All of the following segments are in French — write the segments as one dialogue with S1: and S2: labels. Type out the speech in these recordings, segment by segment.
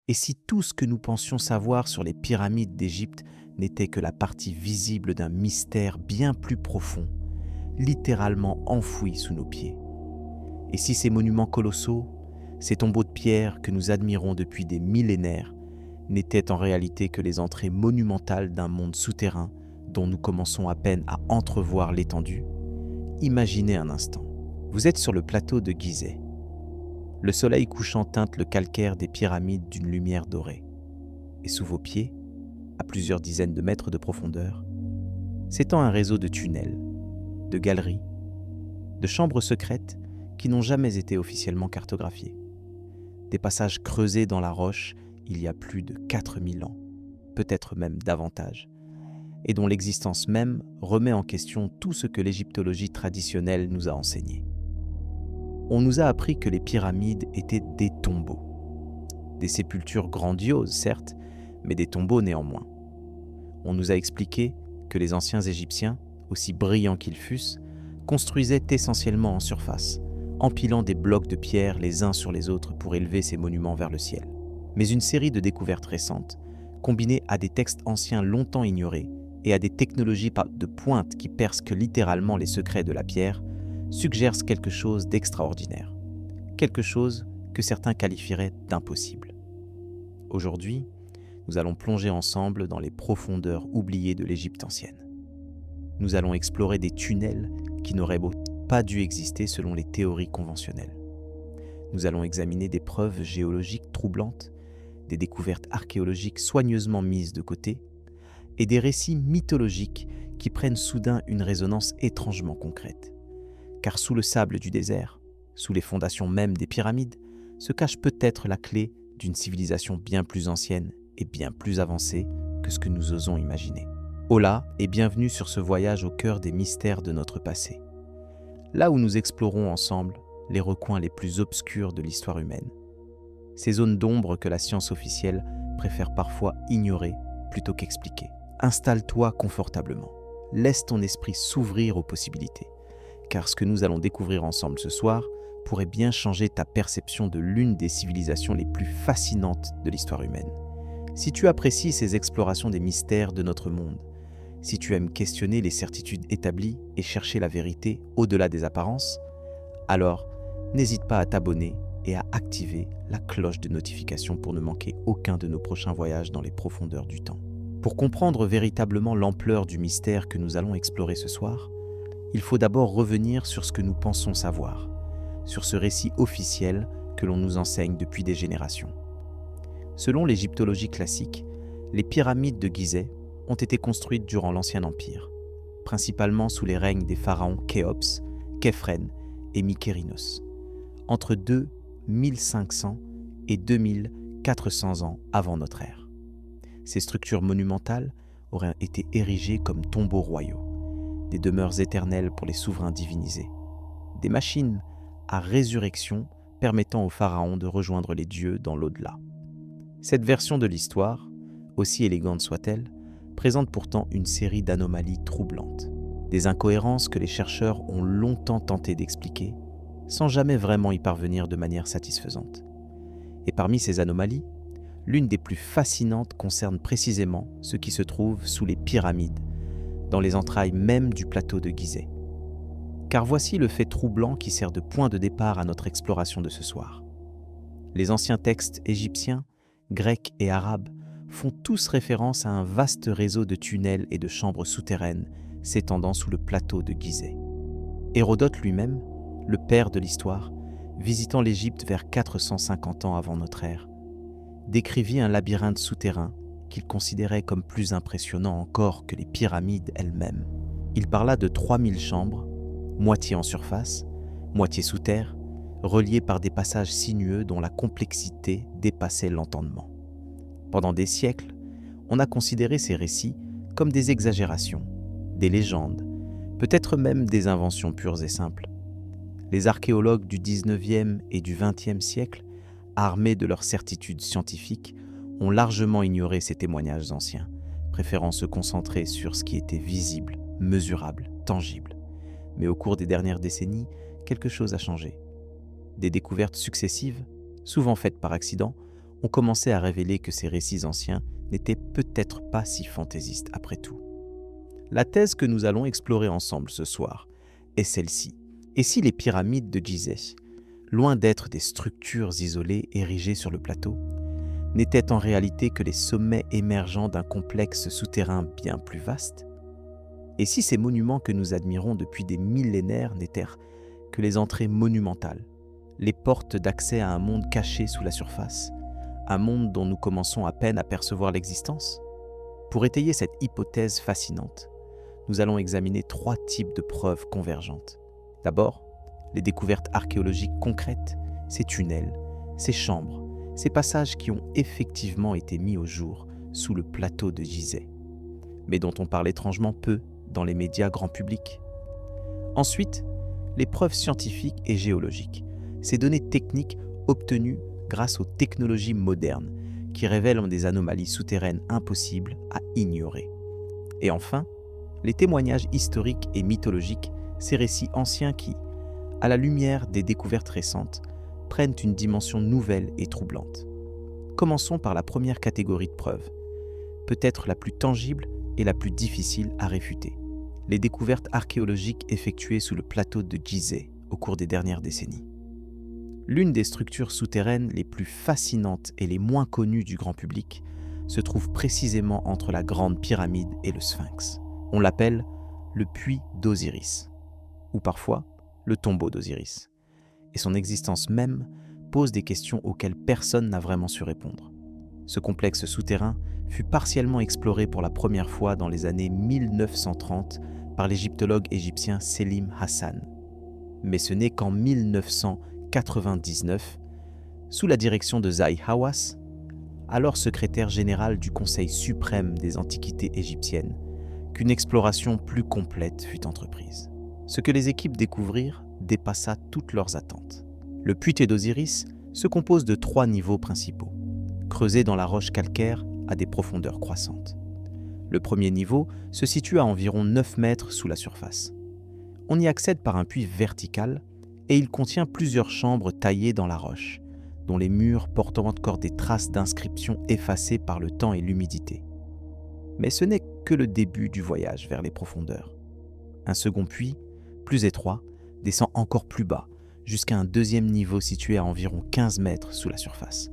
S1: Et si tout ce que nous pensions savoir sur les pyramides d'Égypte n'était que la partie visible d'un mystère bien plus profond, littéralement enfoui sous nos pieds? Et si ces monuments colossaux, ces tombeaux de pierre que nous admirons depuis des millénaires, n'étaient en réalité que les entrées monumentales d'un monde souterrain dont nous commençons à peine à entrevoir l'étendue? Imaginez un instant. Vous êtes sur le plateau de Gizeh. Le soleil couchant teinte le calcaire des pyramides d'une lumière dorée. Et sous vos pieds, à plusieurs dizaines de mètres de profondeur, s'étend un réseau de tunnels, de galeries, de chambres secrètes qui n'ont jamais été officiellement cartographiées. Des passages creusés dans la roche il y a plus de 4000 ans, peut-être même davantage, et dont l'existence même remet en question tout ce que l'égyptologie traditionnelle nous a enseigné. On nous a appris que les pyramides étaient des tombeaux. Des sépultures grandioses, certes, mais des tombeaux néanmoins. On nous a expliqué que les anciens Égyptiens, aussi brillants qu'ils fussent, construisaient essentiellement en surface, empilant des blocs de pierre les uns sur les autres pour élever ces monuments vers le ciel. Mais une série de découvertes récentes, combinées à des textes anciens longtemps ignorés et à des technologies de pointe qui percent littéralement les secrets de la pierre, suggère quelque chose d'extraordinaire, quelque chose que certains qualifieraient d'impossible. Aujourd'hui, nous allons plonger ensemble dans les profondeurs oubliées de l'Égypte ancienne. Nous allons explorer des tunnels qui n'auraient pas dû exister selon les théories conventionnelles. Nous allons examiner des preuves géologiques troublantes, des découvertes archéologiques soigneusement mises de côté, et des récits mythologiques qui prennent soudain une résonance étrangement concrète. Car sous le sable du désert, sous les fondations mêmes des pyramides, se cache peut-être la clé d'une civilisation bien plus ancienne et bien plus avancée que ce que nous osons imaginer. Hola et bienvenue sur ce voyage au cœur des mystères de notre passé. Là où nous explorons ensemble les recoins les plus obscurs de l'histoire humaine. Ces zones d'ombre que la science officielle préfère parfois ignorer plutôt qu'expliquer. Installe-toi confortablement. Laisse ton esprit s'ouvrir aux possibilités. Car ce que nous allons découvrir ensemble ce soir pourrait bien changer ta perception de l'une des civilisations les plus fascinantes de l'histoire humaine. Si tu apprécies ces explorations des mystères de notre monde, si tu aimes questionner les certitudes établies et chercher la vérité au-delà des apparences, alors n'hésite pas à t'abonner et à activer la cloche de notification pour ne manquer aucun de nos prochains voyages dans les profondeurs du temps. Pour comprendre véritablement l'ampleur du mystère que nous allons explorer ce soir, il faut d'abord revenir sur ce que nous pensons savoir, sur ce récit officiel que l'on nous enseigne depuis des générations. Selon l'égyptologie classique, les pyramides de Gizeh ont été construites durant l'Ancien Empire, principalement sous les règnes des pharaons Khéops, Khéphren et Mykérinos, entre 2500 et 2400 ans avant notre ère. Ces structures monumentales auraient été érigées comme tombeaux royaux, des demeures éternelles pour les souverains divinisés, des machines à résurrection permettant aux pharaons de rejoindre les dieux dans l'au-delà. Cette version de l'histoire, aussi élégante soit-elle, présente pourtant une série d'anomalies troublantes, des incohérences que les chercheurs ont longtemps tenté d'expliquer, sans jamais vraiment y parvenir de manière satisfaisante. Et parmi ces anomalies, l'une des plus fascinantes concerne précisément ce qui se trouve sous les pyramides, dans les entrailles même du plateau de Gizeh. Car voici le fait troublant qui sert de point de départ à notre exploration de ce soir. Les anciens textes égyptiens, grecs et arabes font tous référence à un vaste réseau de tunnels et de chambres souterraines s'étendant sous le plateau de Gizeh. Hérodote lui-même, le père de l'histoire, visitant l'Égypte vers 450 ans avant notre ère, décrivit un labyrinthe souterrain qu'il considérait comme plus impressionnant encore que les pyramides elles-mêmes. Il parla de 3000 chambres, moitié en surface, moitié sous terre, reliées par des passages sinueux dont la complexité dépassait l'entendement. Pendant des siècles, on a considéré ces récits comme des exagérations, des légendes, peut-être même des inventions pures et simples. Les archéologues du 19e et du 20e siècle, armés de leurs certitudes scientifiques, ont largement ignoré ces témoignages anciens, préférant se concentrer sur ce qui était visible, mesurable, tangible. Mais au cours des dernières décennies, quelque chose a changé. Des découvertes successives, souvent faites par accident, on commençait à révéler que ces récits anciens n'étaient peut-être pas si fantaisistes après tout. La thèse que nous allons explorer ensemble ce soir est celle-ci. Et si les pyramides de Gizeh, loin d'être des structures isolées érigées sur le plateau, n'étaient en réalité que les sommets émergents d'un complexe souterrain bien plus vaste? Et si ces monuments que nous admirons depuis des millénaires n'étaient que les entrées monumentales, les portes d'accès à un monde caché sous la surface, un monde dont nous commençons à peine à percevoir l'existence? Pour étayer cette hypothèse fascinante, nous allons examiner 3 types de preuves convergentes. D'abord, les découvertes archéologiques concrètes, ces tunnels, ces chambres, ces passages qui ont effectivement été mis au jour sous le plateau de Gizeh, mais dont on parle étrangement peu dans les médias grand public. Ensuite, les preuves scientifiques et géologiques, ces données techniques obtenues grâce aux technologies modernes qui révèlent des anomalies souterraines impossibles à ignorer. Et enfin, les témoignages historiques et mythologiques, ces récits anciens qui, à la lumière des découvertes récentes, prennent une dimension nouvelle et troublante. Commençons par la première catégorie de preuves, peut-être la plus tangible et la plus difficile à réfuter. Les découvertes archéologiques effectuées sous le plateau de Gizeh au cours des dernières décennies. L'une des structures souterraines les plus fascinantes et les moins connues du grand public se trouve précisément entre la Grande Pyramide et le Sphinx. On l'appelle le puits d'Osiris, ou parfois le tombeau d'Osiris. Et son existence même pose des questions auxquelles personne n'a vraiment su répondre. Ce complexe souterrain fut partiellement exploré pour la première fois dans les années 1930 par l'égyptologue égyptien Selim Hassan. Mais ce n'est qu'en 1999, sous la direction de Zahi Hawass, alors secrétaire général du Conseil suprême des antiquités égyptiennes, qu'une exploration plus complète fut entreprise. Ce que les équipes découvrirent dépassa toutes leurs attentes. Le puits d'Osiris se compose de 3 niveaux principaux, creusés dans la roche calcaire à des profondeurs croissantes. Le premier niveau se situe à environ 9 mètres sous la surface. On y accède par un puits vertical et il contient plusieurs chambres taillées dans la roche, dont les murs portent encore des traces d'inscriptions effacées par le temps et l'humidité. Mais ce n'est que le début du voyage vers les profondeurs. Un second puits, plus étroit, descend encore plus bas, jusqu'à un deuxième niveau situé à environ 15 mètres sous la surface.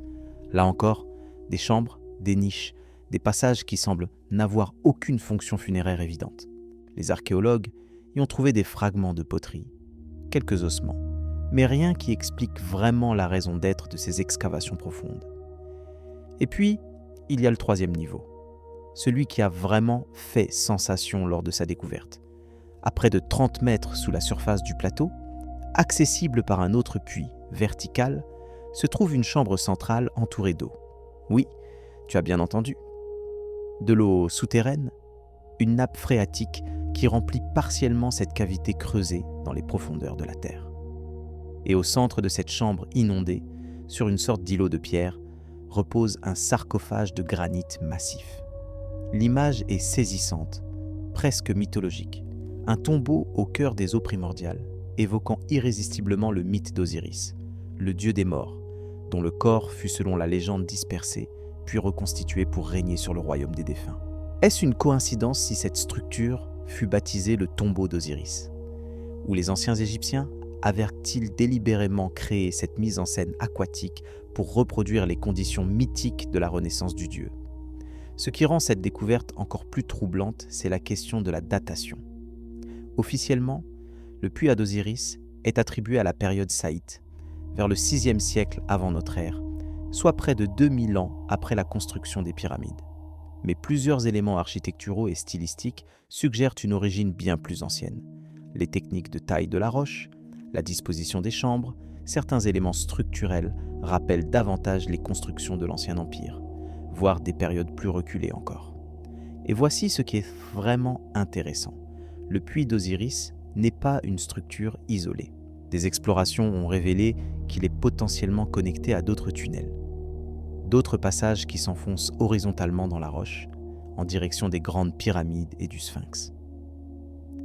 S1: Là encore, des chambres, des niches, des passages qui semblent n'avoir aucune fonction funéraire évidente. Les archéologues y ont trouvé des fragments de poterie, quelques ossements, mais rien qui explique vraiment la raison d'être de ces excavations profondes. Et puis, il y a le 3e niveau, celui qui a vraiment fait sensation lors de sa découverte. À près de 30 mètres sous la surface du plateau, accessible par un autre puits vertical, se trouve une chambre centrale entourée d'eau. Oui, tu as bien entendu. De l'eau souterraine, une nappe phréatique qui remplit partiellement cette cavité creusée dans les profondeurs de la terre. Et au centre de cette chambre inondée, sur une sorte d'îlot de pierre, repose un sarcophage de granit massif. L'image est saisissante, presque mythologique. Un tombeau au cœur des eaux primordiales, évoquant irrésistiblement le mythe d'Osiris, le dieu des morts, dont le corps fut selon la légende dispersé, puis reconstitué pour régner sur le royaume des défunts. Est-ce une coïncidence si cette structure fut baptisée le tombeau d'Osiris? Ou les anciens Égyptiens avaient-ils délibérément créé cette mise en scène aquatique pour reproduire les conditions mythiques de la renaissance du dieu? Ce qui rend cette découverte encore plus troublante, c'est la question de la datation. Officiellement, le puits d'Osiris est attribué à la période saïte, vers le 6e siècle avant notre ère, soit près de 2000 ans après la construction des pyramides. Mais plusieurs éléments architecturaux et stylistiques suggèrent une origine bien plus ancienne. Les techniques de taille de la roche, la disposition des chambres, certains éléments structurels rappellent davantage les constructions de l'Ancien Empire, voire des périodes plus reculées encore. Et voici ce qui est vraiment intéressant. Le puits d'Osiris n'est pas une structure isolée. Des explorations ont révélé qu'il est potentiellement connecté à d'autres tunnels, d'autres passages qui s'enfoncent horizontalement dans la roche, en direction des grandes pyramides et du Sphinx.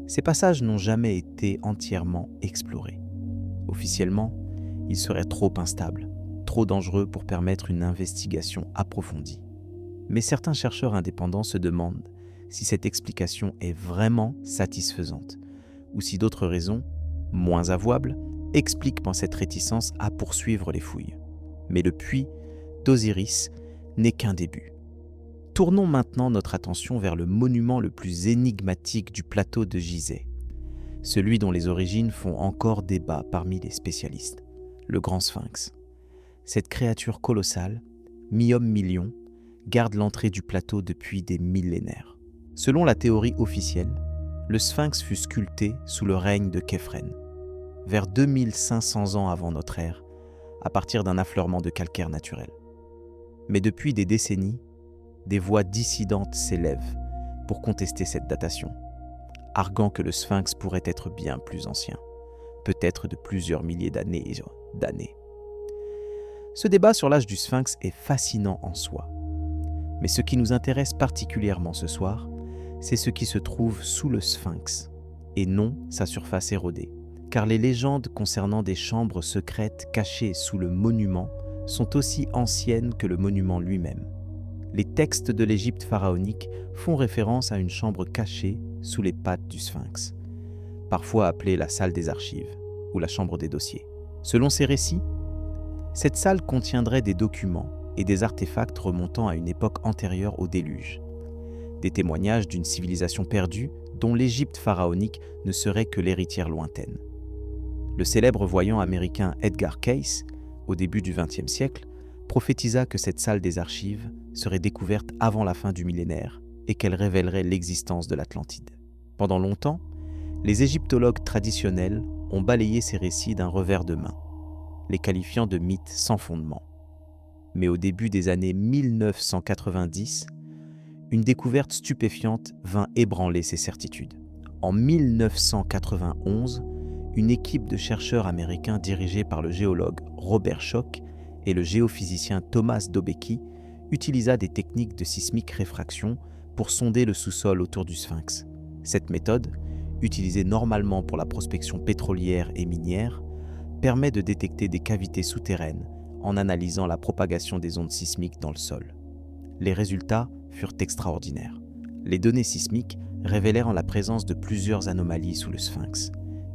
S1: Ces passages n'ont jamais été entièrement explorés. Officiellement, ils seraient trop instables, trop dangereux pour permettre une investigation approfondie. Mais certains chercheurs indépendants se demandent si cette explication est vraiment satisfaisante, ou si d'autres raisons, moins avouables, expliquent cette réticence à poursuivre les fouilles. Mais le puits d'Osiris n'est qu'un début. Tournons maintenant notre attention vers le monument le plus énigmatique du plateau de Gizeh, celui dont les origines font encore débat parmi les spécialistes, le Grand Sphinx. Cette créature colossale, mi-homme mi-lion, garde l'entrée du plateau depuis des millénaires. Selon la théorie officielle, le Sphinx fut sculpté sous le règne de Khéphren, vers 2500 ans avant notre ère, à partir d'un affleurement de calcaire naturel. Mais depuis des décennies, des voix dissidentes s'élèvent pour contester cette datation, arguant que le Sphinx pourrait être bien plus ancien, peut-être de plusieurs milliers d'années. Ce débat sur l'âge du Sphinx est fascinant en soi. Mais ce qui nous intéresse particulièrement ce soir, c'est ce qui se trouve sous le Sphinx, et non sa surface érodée. Car les légendes concernant des chambres secrètes cachées sous le monument sont aussi anciennes que le monument lui-même. Les textes de l'Égypte pharaonique font référence à une chambre cachée sous les pattes du Sphinx, parfois appelée la salle des archives ou la chambre des dossiers. Selon ces récits, cette salle contiendrait des documents et des artefacts remontant à une époque antérieure au déluge, des témoignages d'une civilisation perdue dont l'Égypte pharaonique ne serait que l'héritière lointaine. Le célèbre voyant américain Edgar Cayce, au début du XXe siècle, prophétisa que cette salle des archives serait découverte avant la fin du millénaire et qu'elle révélerait l'existence de l'Atlantide. Pendant longtemps, les égyptologues traditionnels ont balayé ces récits d'un revers de main, les qualifiant de mythes sans fondement. Mais au début des années 1990, une découverte stupéfiante vint ébranler ces certitudes. En 1991, une équipe de chercheurs américains dirigée par le géologue Robert Schoch et le géophysicien Thomas Dobecki utilisa des techniques de sismique réfraction pour sonder le sous-sol autour du Sphinx. Cette méthode, utilisée normalement pour la prospection pétrolière et minière, permet de détecter des cavités souterraines en analysant la propagation des ondes sismiques dans le sol. Les résultats furent extraordinaires. Les données sismiques révélèrent la présence de plusieurs anomalies sous le Sphinx,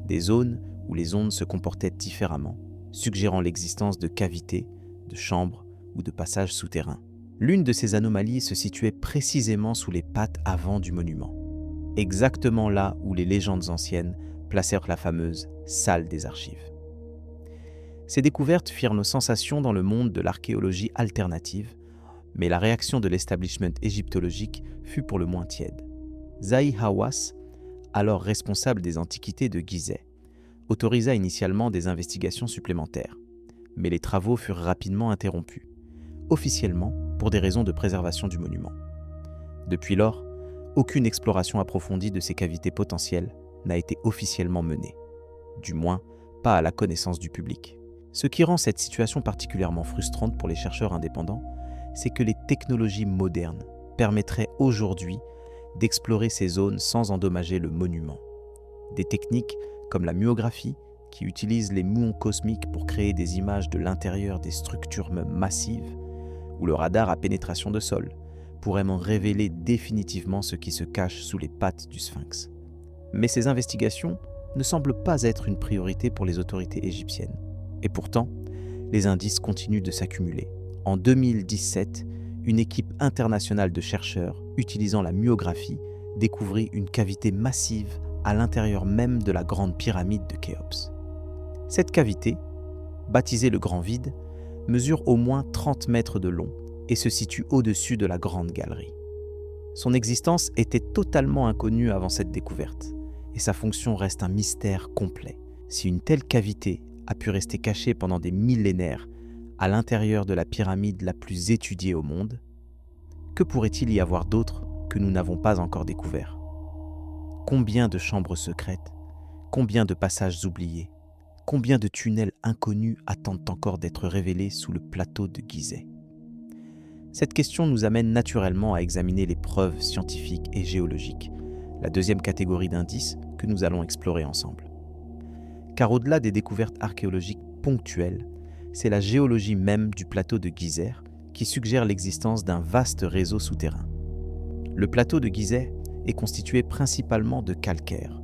S1: des zones où les ondes se comportaient différemment, suggérant l'existence de cavités, de chambres ou de passages souterrains. L'une de ces anomalies se situait précisément sous les pattes avant du monument, exactement là où les légendes anciennes placèrent la fameuse salle des archives. Ces découvertes firent nos sensations dans le monde de l'archéologie alternative, mais la réaction de l'establishment égyptologique fut pour le moins tiède. Zahi Hawass, alors responsable des antiquités de Gizeh, autorisa initialement des investigations supplémentaires, mais les travaux furent rapidement interrompus, officiellement pour des raisons de préservation du monument. Depuis lors, aucune exploration approfondie de ces cavités potentielles n'a été officiellement menée, du moins pas à la connaissance du public. Ce qui rend cette situation particulièrement frustrante pour les chercheurs indépendants, c'est que les technologies modernes permettraient aujourd'hui d'explorer ces zones sans endommager le monument. Des techniques comme la myographie, qui utilise les muons cosmiques pour créer des images de l'intérieur des structures massives, ou le radar à pénétration de sol, pourraient m'en révéler définitivement ce qui se cache sous les pattes du Sphinx. Mais ces investigations ne semblent pas être une priorité pour les autorités égyptiennes. Et pourtant, les indices continuent de s'accumuler. En 2017, une équipe internationale de chercheurs utilisant la myographie découvrit une cavité massive à l'intérieur même de la grande pyramide de Khéops. Cette cavité, baptisée le Grand Vide, mesure au moins 30 mètres de long et se situe au-dessus de la Grande Galerie. Son existence était totalement inconnue avant cette découverte, et sa fonction reste un mystère complet. Si une telle cavité a pu rester cachée pendant des millénaires à l'intérieur de la pyramide la plus étudiée au monde, que pourrait-il y avoir d'autre que nous n'avons pas encore découvert? Combien de chambres secrètes, combien de passages oubliés, combien de tunnels inconnus attendent encore d'être révélés sous le plateau de Gizeh? Cette question nous amène naturellement à examiner les preuves scientifiques et géologiques, la deuxième catégorie d'indices que nous allons explorer ensemble. Car au-delà des découvertes archéologiques ponctuelles, c'est la géologie même du plateau de Gizeh qui suggère l'existence d'un vaste réseau souterrain. Le plateau de Gizeh est constitué principalement de calcaire,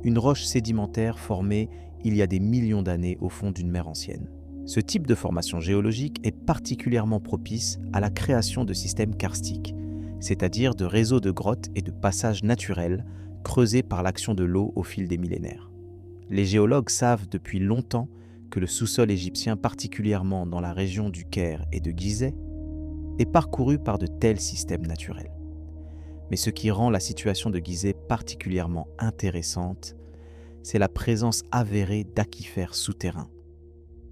S1: une roche sédimentaire formée il y a des millions d'années au fond d'une mer ancienne. Ce type de formation géologique est particulièrement propice à la création de systèmes karstiques, c'est-à-dire de réseaux de grottes et de passages naturels creusés par l'action de l'eau au fil des millénaires. Les géologues savent depuis longtemps que le sous-sol égyptien, particulièrement dans la région du Caire et de Gizeh, est parcouru par de tels systèmes naturels. Mais ce qui rend la situation de Gizeh particulièrement intéressante, c'est la présence avérée d'aquifères souterrains,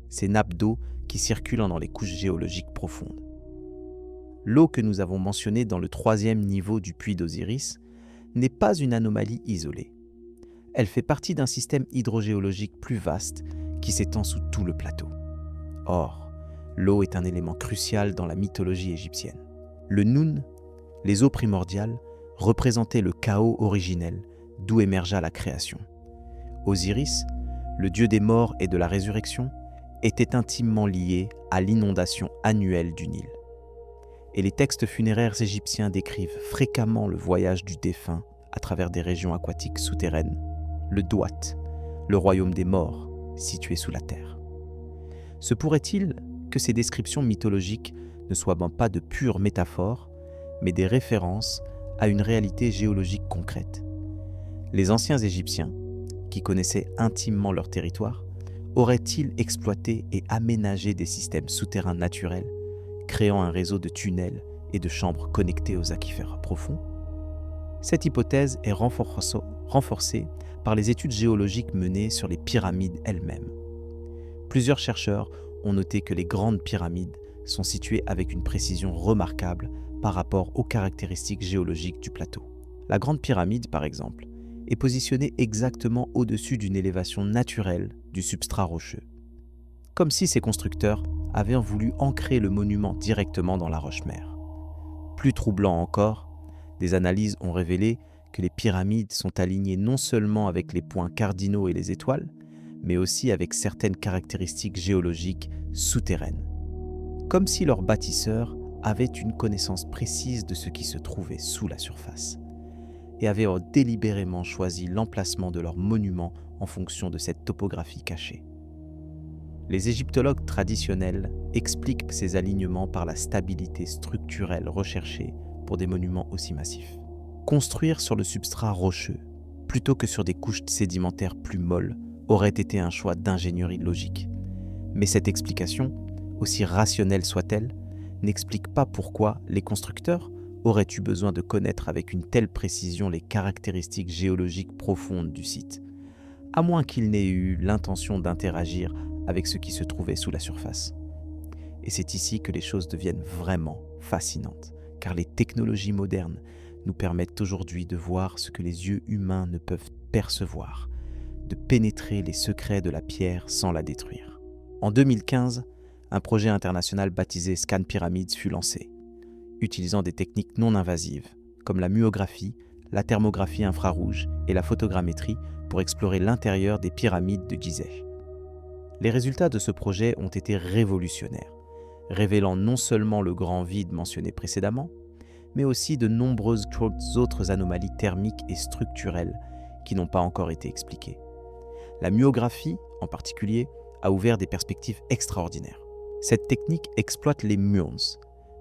S1: ces nappes d'eau qui circulent dans les couches géologiques profondes. L'eau que nous avons mentionnée dans le 3e niveau du puits d'Osiris n'est pas une anomalie isolée. Elle fait partie d'un système hydrogéologique plus vaste qui s'étend sous tout le plateau. Or, l'eau est un élément crucial dans la mythologie égyptienne. Le Noun, les eaux primordiales, représentaient le chaos originel d'où émergea la création. Osiris, le dieu des morts et de la résurrection, était intimement lié à l'inondation annuelle du Nil. Et les textes funéraires égyptiens décrivent fréquemment le voyage du défunt à travers des régions aquatiques souterraines, le Duat, le royaume des morts, situé sous la terre. Se pourrait-il que ces descriptions mythologiques ne soient pas de pures métaphores, mais des références à une réalité géologique concrète? Les anciens Égyptiens, qui connaissaient intimement leur territoire, auraient-ils exploité et aménagé des systèmes souterrains naturels, créant un réseau de tunnels et de chambres connectés aux aquifères profonds? Cette hypothèse est renforcée par les études géologiques menées sur les pyramides elles-mêmes. Plusieurs chercheurs ont noté que les grandes pyramides sont situées avec une précision remarquable par rapport aux caractéristiques géologiques du plateau. La Grande Pyramide, par exemple, est positionnée exactement au-dessus d'une élévation naturelle du substrat rocheux, comme si ses constructeurs avaient voulu ancrer le monument directement dans la roche-mère. Plus troublant encore, des analyses ont révélé que les pyramides sont alignées non seulement avec les points cardinaux et les étoiles, mais aussi avec certaines caractéristiques géologiques souterraines, comme si leurs bâtisseurs avaient une connaissance précise de ce qui se trouvait sous la surface et avaient délibérément choisi l'emplacement de leurs monuments en fonction de cette topographie cachée. Les égyptologues traditionnels expliquent ces alignements par la stabilité structurelle recherchée pour des monuments aussi massifs. Construire sur le substrat rocheux, plutôt que sur des couches sédimentaires plus molles, aurait été un choix d'ingénierie logique. Mais cette explication, aussi rationnelle soit-elle, n'explique pas pourquoi les constructeurs auraient eu besoin de connaître avec une telle précision les caractéristiques géologiques profondes du site, à moins qu'ils n'aient eu l'intention d'interagir avec ce qui se trouvait sous la surface. Et c'est ici que les choses deviennent vraiment fascinantes, car les technologies modernes nous permettent aujourd'hui de voir ce que les yeux humains ne peuvent percevoir, de pénétrer les secrets de la pierre sans la détruire. En 2015, un projet international baptisé Scan Pyramids fut lancé, utilisant des techniques non invasives, comme la myographie, la thermographie infrarouge et la photogrammétrie pour explorer l'intérieur des pyramides de Gizeh. Les résultats de ce projet ont été révolutionnaires, révélant non seulement le grand vide mentionné précédemment, mais aussi de nombreuses autres anomalies thermiques et structurelles qui n'ont pas encore été expliquées. La myographie, en particulier, a ouvert des perspectives extraordinaires. Cette technique exploite les muons,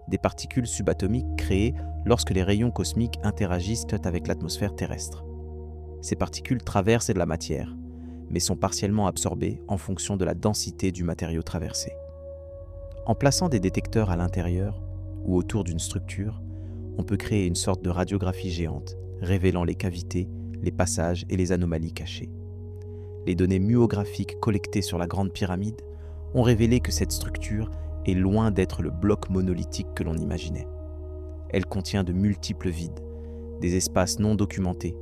S1: des particules subatomiques créées lorsque les rayons cosmiques interagissent avec l'atmosphère terrestre. Ces particules traversent de la matière, mais sont partiellement absorbées en fonction de la densité du matériau traversé. En plaçant des détecteurs à l'intérieur ou autour d'une structure, on peut créer une sorte de radiographie géante, révélant les cavités, les passages et les anomalies cachées. Les données myographiques collectées sur la Grande Pyramide ont révélé que cette structure est loin d'être le bloc monolithique que l'on imaginait. Elle contient de multiples vides, des espaces non documentés,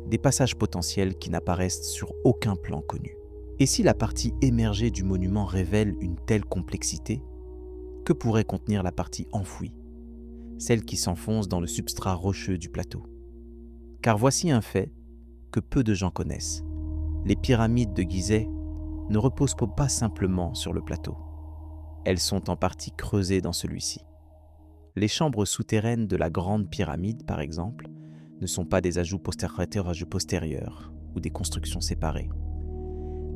S1: des passages potentiels qui n'apparaissent sur aucun plan connu. Et si la partie émergée du monument révèle une telle complexité, que pourrait contenir la partie enfouie, celle qui s'enfonce dans le substrat rocheux du plateau? Car voici un fait que peu de gens connaissent. Les pyramides de Gizeh ne reposent pas simplement sur le plateau. elles sont en partie creusées dans celui-ci. Les chambres souterraines de la Grande Pyramide, par exemple, ne sont pas des ajouts postérieurs ou des constructions séparées.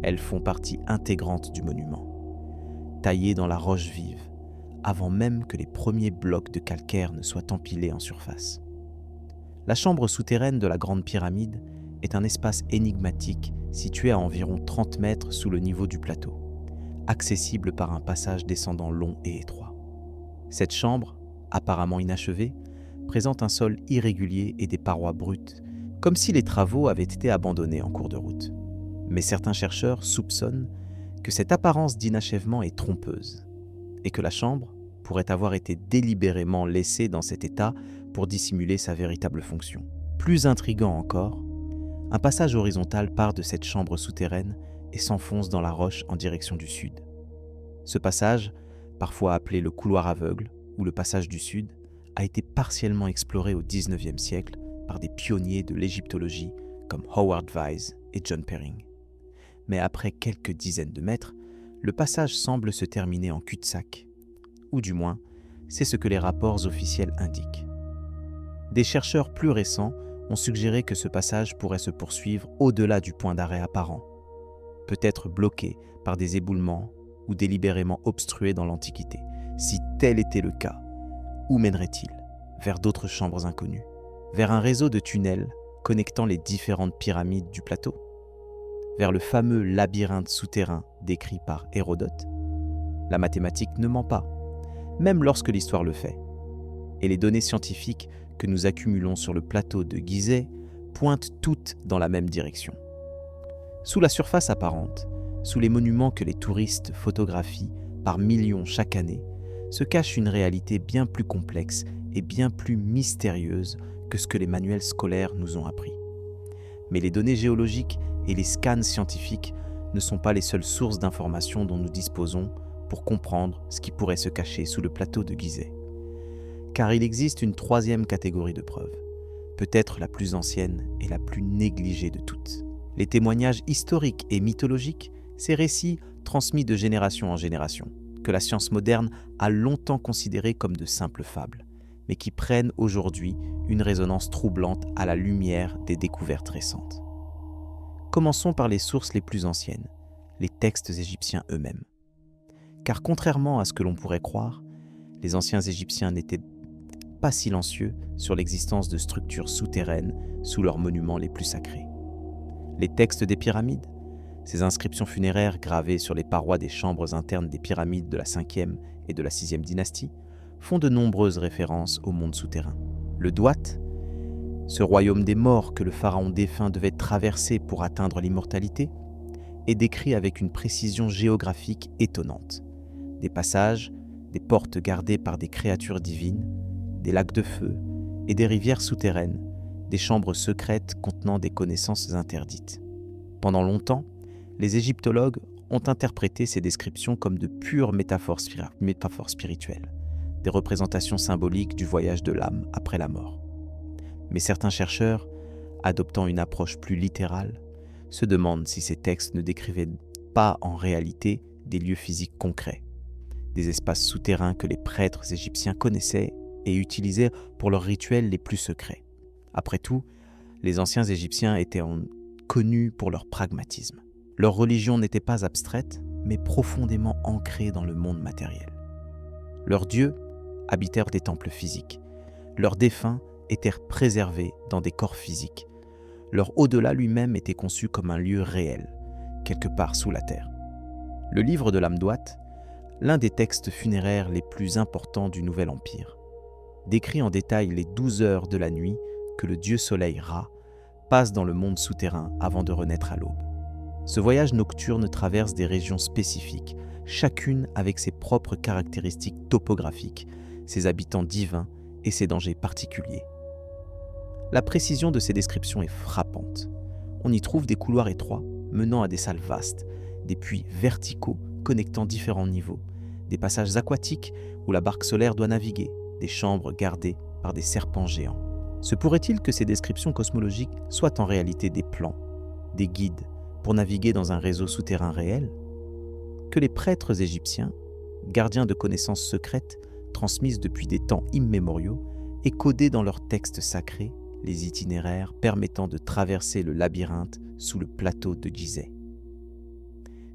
S1: Elles font partie intégrante du monument, taillées dans la roche vive, avant même que les premiers blocs de calcaire ne soient empilés en surface. La chambre souterraine de la Grande Pyramide est un espace énigmatique situé à environ 30 mètres sous le niveau du plateau, accessible par un passage descendant long et étroit. Cette chambre, apparemment inachevée, présente un sol irrégulier et des parois brutes, comme si les travaux avaient été abandonnés en cours de route. Mais certains chercheurs soupçonnent que cette apparence d'inachèvement est trompeuse et que la chambre pourrait avoir été délibérément laissée dans cet état pour dissimuler sa véritable fonction. Plus intriguant encore, un passage horizontal part de cette chambre souterraine et s'enfonce dans la roche en direction du sud. Ce passage, parfois appelé le couloir aveugle ou le passage du sud, a été partiellement exploré au XIXe siècle par des pionniers de l'égyptologie comme Howard Vyse et John Perring. Mais après quelques dizaines de mètres, le passage semble se terminer en cul-de-sac, ou du moins, c'est ce que les rapports officiels indiquent. Des chercheurs plus récents ont suggéré que ce passage pourrait se poursuivre au-delà du point d'arrêt apparent, peut-être bloqué par des éboulements ou délibérément obstrué dans l'Antiquité. Si tel était le cas, où mènerait-il? Vers d'autres chambres inconnues? Vers un réseau de tunnels connectant les différentes pyramides du plateau? Vers le fameux labyrinthe souterrain décrit par Hérodote? La mathématique ne ment pas, même lorsque l'histoire le fait. Et les données scientifiques que nous accumulons sur le plateau de Gizeh pointent toutes dans la même direction. Sous la surface apparente, sous les monuments que les touristes photographient par millions chaque année, se cache une réalité bien plus complexe et bien plus mystérieuse que ce que les manuels scolaires nous ont appris. Mais les données géologiques et les scans scientifiques ne sont pas les seules sources d'informations dont nous disposons pour comprendre ce qui pourrait se cacher sous le plateau de Gizeh. Car il existe une troisième catégorie de preuves, peut-être la plus ancienne et la plus négligée de toutes. Les témoignages historiques et mythologiques, ces récits transmis de génération en génération, que la science moderne a longtemps considérés comme de simples fables, mais qui prennent aujourd'hui une résonance troublante à la lumière des découvertes récentes. Commençons par les sources les plus anciennes, les textes égyptiens eux-mêmes. Car contrairement à ce que l'on pourrait croire, les anciens Égyptiens n'étaient pas silencieux sur l'existence de structures souterraines sous leurs monuments les plus sacrés. Les textes des pyramides, ces inscriptions funéraires gravées sur les parois des chambres internes des pyramides de la 5e et de la 6e dynastie, font de nombreuses références au monde souterrain. Le Duat, ce royaume des morts que le pharaon défunt devait traverser pour atteindre l'immortalité, est décrit avec une précision géographique étonnante. Des passages, des portes gardées par des créatures divines, des lacs de feu et des rivières souterraines, des chambres secrètes contenant des connaissances interdites. Pendant longtemps, les égyptologues ont interprété ces descriptions comme de pures métaphores spirituelles, des représentations symboliques du voyage de l'âme après la mort. Mais certains chercheurs, adoptant une approche plus littérale, se demandent si ces textes ne décrivaient pas en réalité des lieux physiques concrets, des espaces souterrains que les prêtres égyptiens connaissaient et utilisaient pour leurs rituels les plus secrets. Après tout, les anciens Égyptiens étaient connus pour leur pragmatisme. Leur religion n'était pas abstraite, mais profondément ancrée dans le monde matériel. Leurs dieux habitèrent des temples physiques. Leurs défunts étaient préservés dans des corps physiques. Leur au-delà lui-même était conçu comme un lieu réel, quelque part sous la terre. Le livre de l'Amduat, l'un des textes funéraires les plus importants du Nouvel Empire, décrit en détail les 12 heures de la nuit que le dieu soleil Ra passe dans le monde souterrain avant de renaître à l'aube. Ce voyage nocturne traverse des régions spécifiques, chacune avec ses propres caractéristiques topographiques, ses habitants divins et ses dangers particuliers. La précision de ces descriptions est frappante. On y trouve des couloirs étroits menant à des salles vastes, des puits verticaux connectant différents niveaux, des passages aquatiques où la barque solaire doit naviguer, des chambres gardées par des serpents géants. Se pourrait-il que ces descriptions cosmologiques soient en réalité des plans, des guides pour naviguer dans un réseau souterrain réel? Que les prêtres égyptiens, gardiens de connaissances secrètes transmises depuis des temps immémoriaux et codés dans leurs textes sacrés, les itinéraires permettant de traverser le labyrinthe sous le plateau de Gizeh.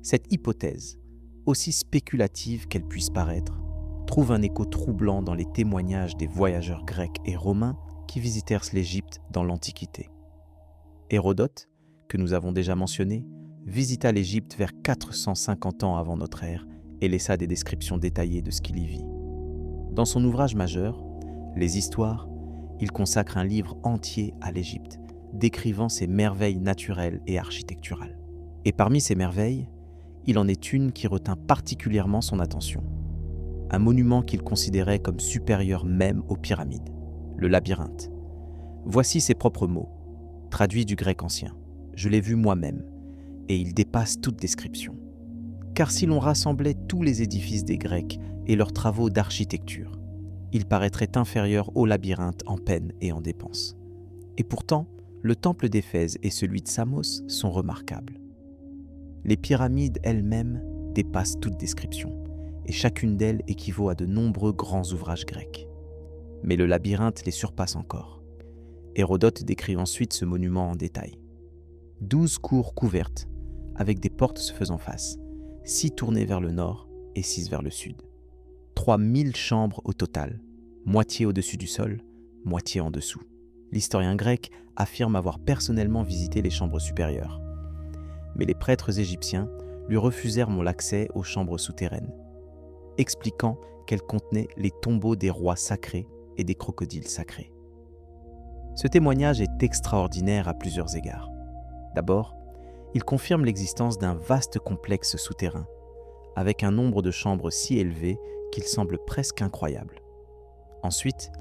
S1: Cette hypothèse, aussi spéculative qu'elle puisse paraître, trouve un écho troublant dans les témoignages des voyageurs grecs et romains qui visitèrent l'Égypte dans l'Antiquité. Hérodote, que nous avons déjà mentionné, visita l'Égypte vers 450 ans avant notre ère et laissa des descriptions détaillées de ce qu'il y vit. Dans son ouvrage majeur, Les Histoires, il consacre un livre entier à l'Égypte, décrivant ses merveilles naturelles et architecturales. Et parmi ces merveilles, il en est une qui retint particulièrement son attention. Un monument qu'il considérait comme supérieur même aux pyramides, le labyrinthe. Voici ses propres mots, traduits du grec ancien. Je l'ai vu moi-même, et il dépasse toute description. Car si l'on rassemblait tous les édifices des Grecs et leurs travaux d'architecture, il paraîtrait inférieur au labyrinthe en peine et en dépenses. Et pourtant, le temple d'Éphèse et celui de Samos sont remarquables. Les pyramides elles-mêmes dépassent toute description, et chacune d'elles équivaut à de nombreux grands ouvrages grecs. Mais le labyrinthe les surpasse encore. Hérodote décrit ensuite ce monument en détail. 12 cours couvertes, avec des portes se faisant face, 6 tournées vers le nord et 6 vers le sud. 3000 chambres au total, moitié au-dessus du sol, moitié en dessous. L'historien grec affirme avoir personnellement visité les chambres supérieures. Mais les prêtres égyptiens lui refusèrent l'accès aux chambres souterraines, expliquant qu'elles contenaient les tombeaux des rois sacrés et des crocodiles sacrés. Ce témoignage est extraordinaire à plusieurs égards. D'abord, il confirme l'existence d'un vaste complexe souterrain, avec un nombre de chambres si élevé qu'il semble presque incroyable. Ensuite,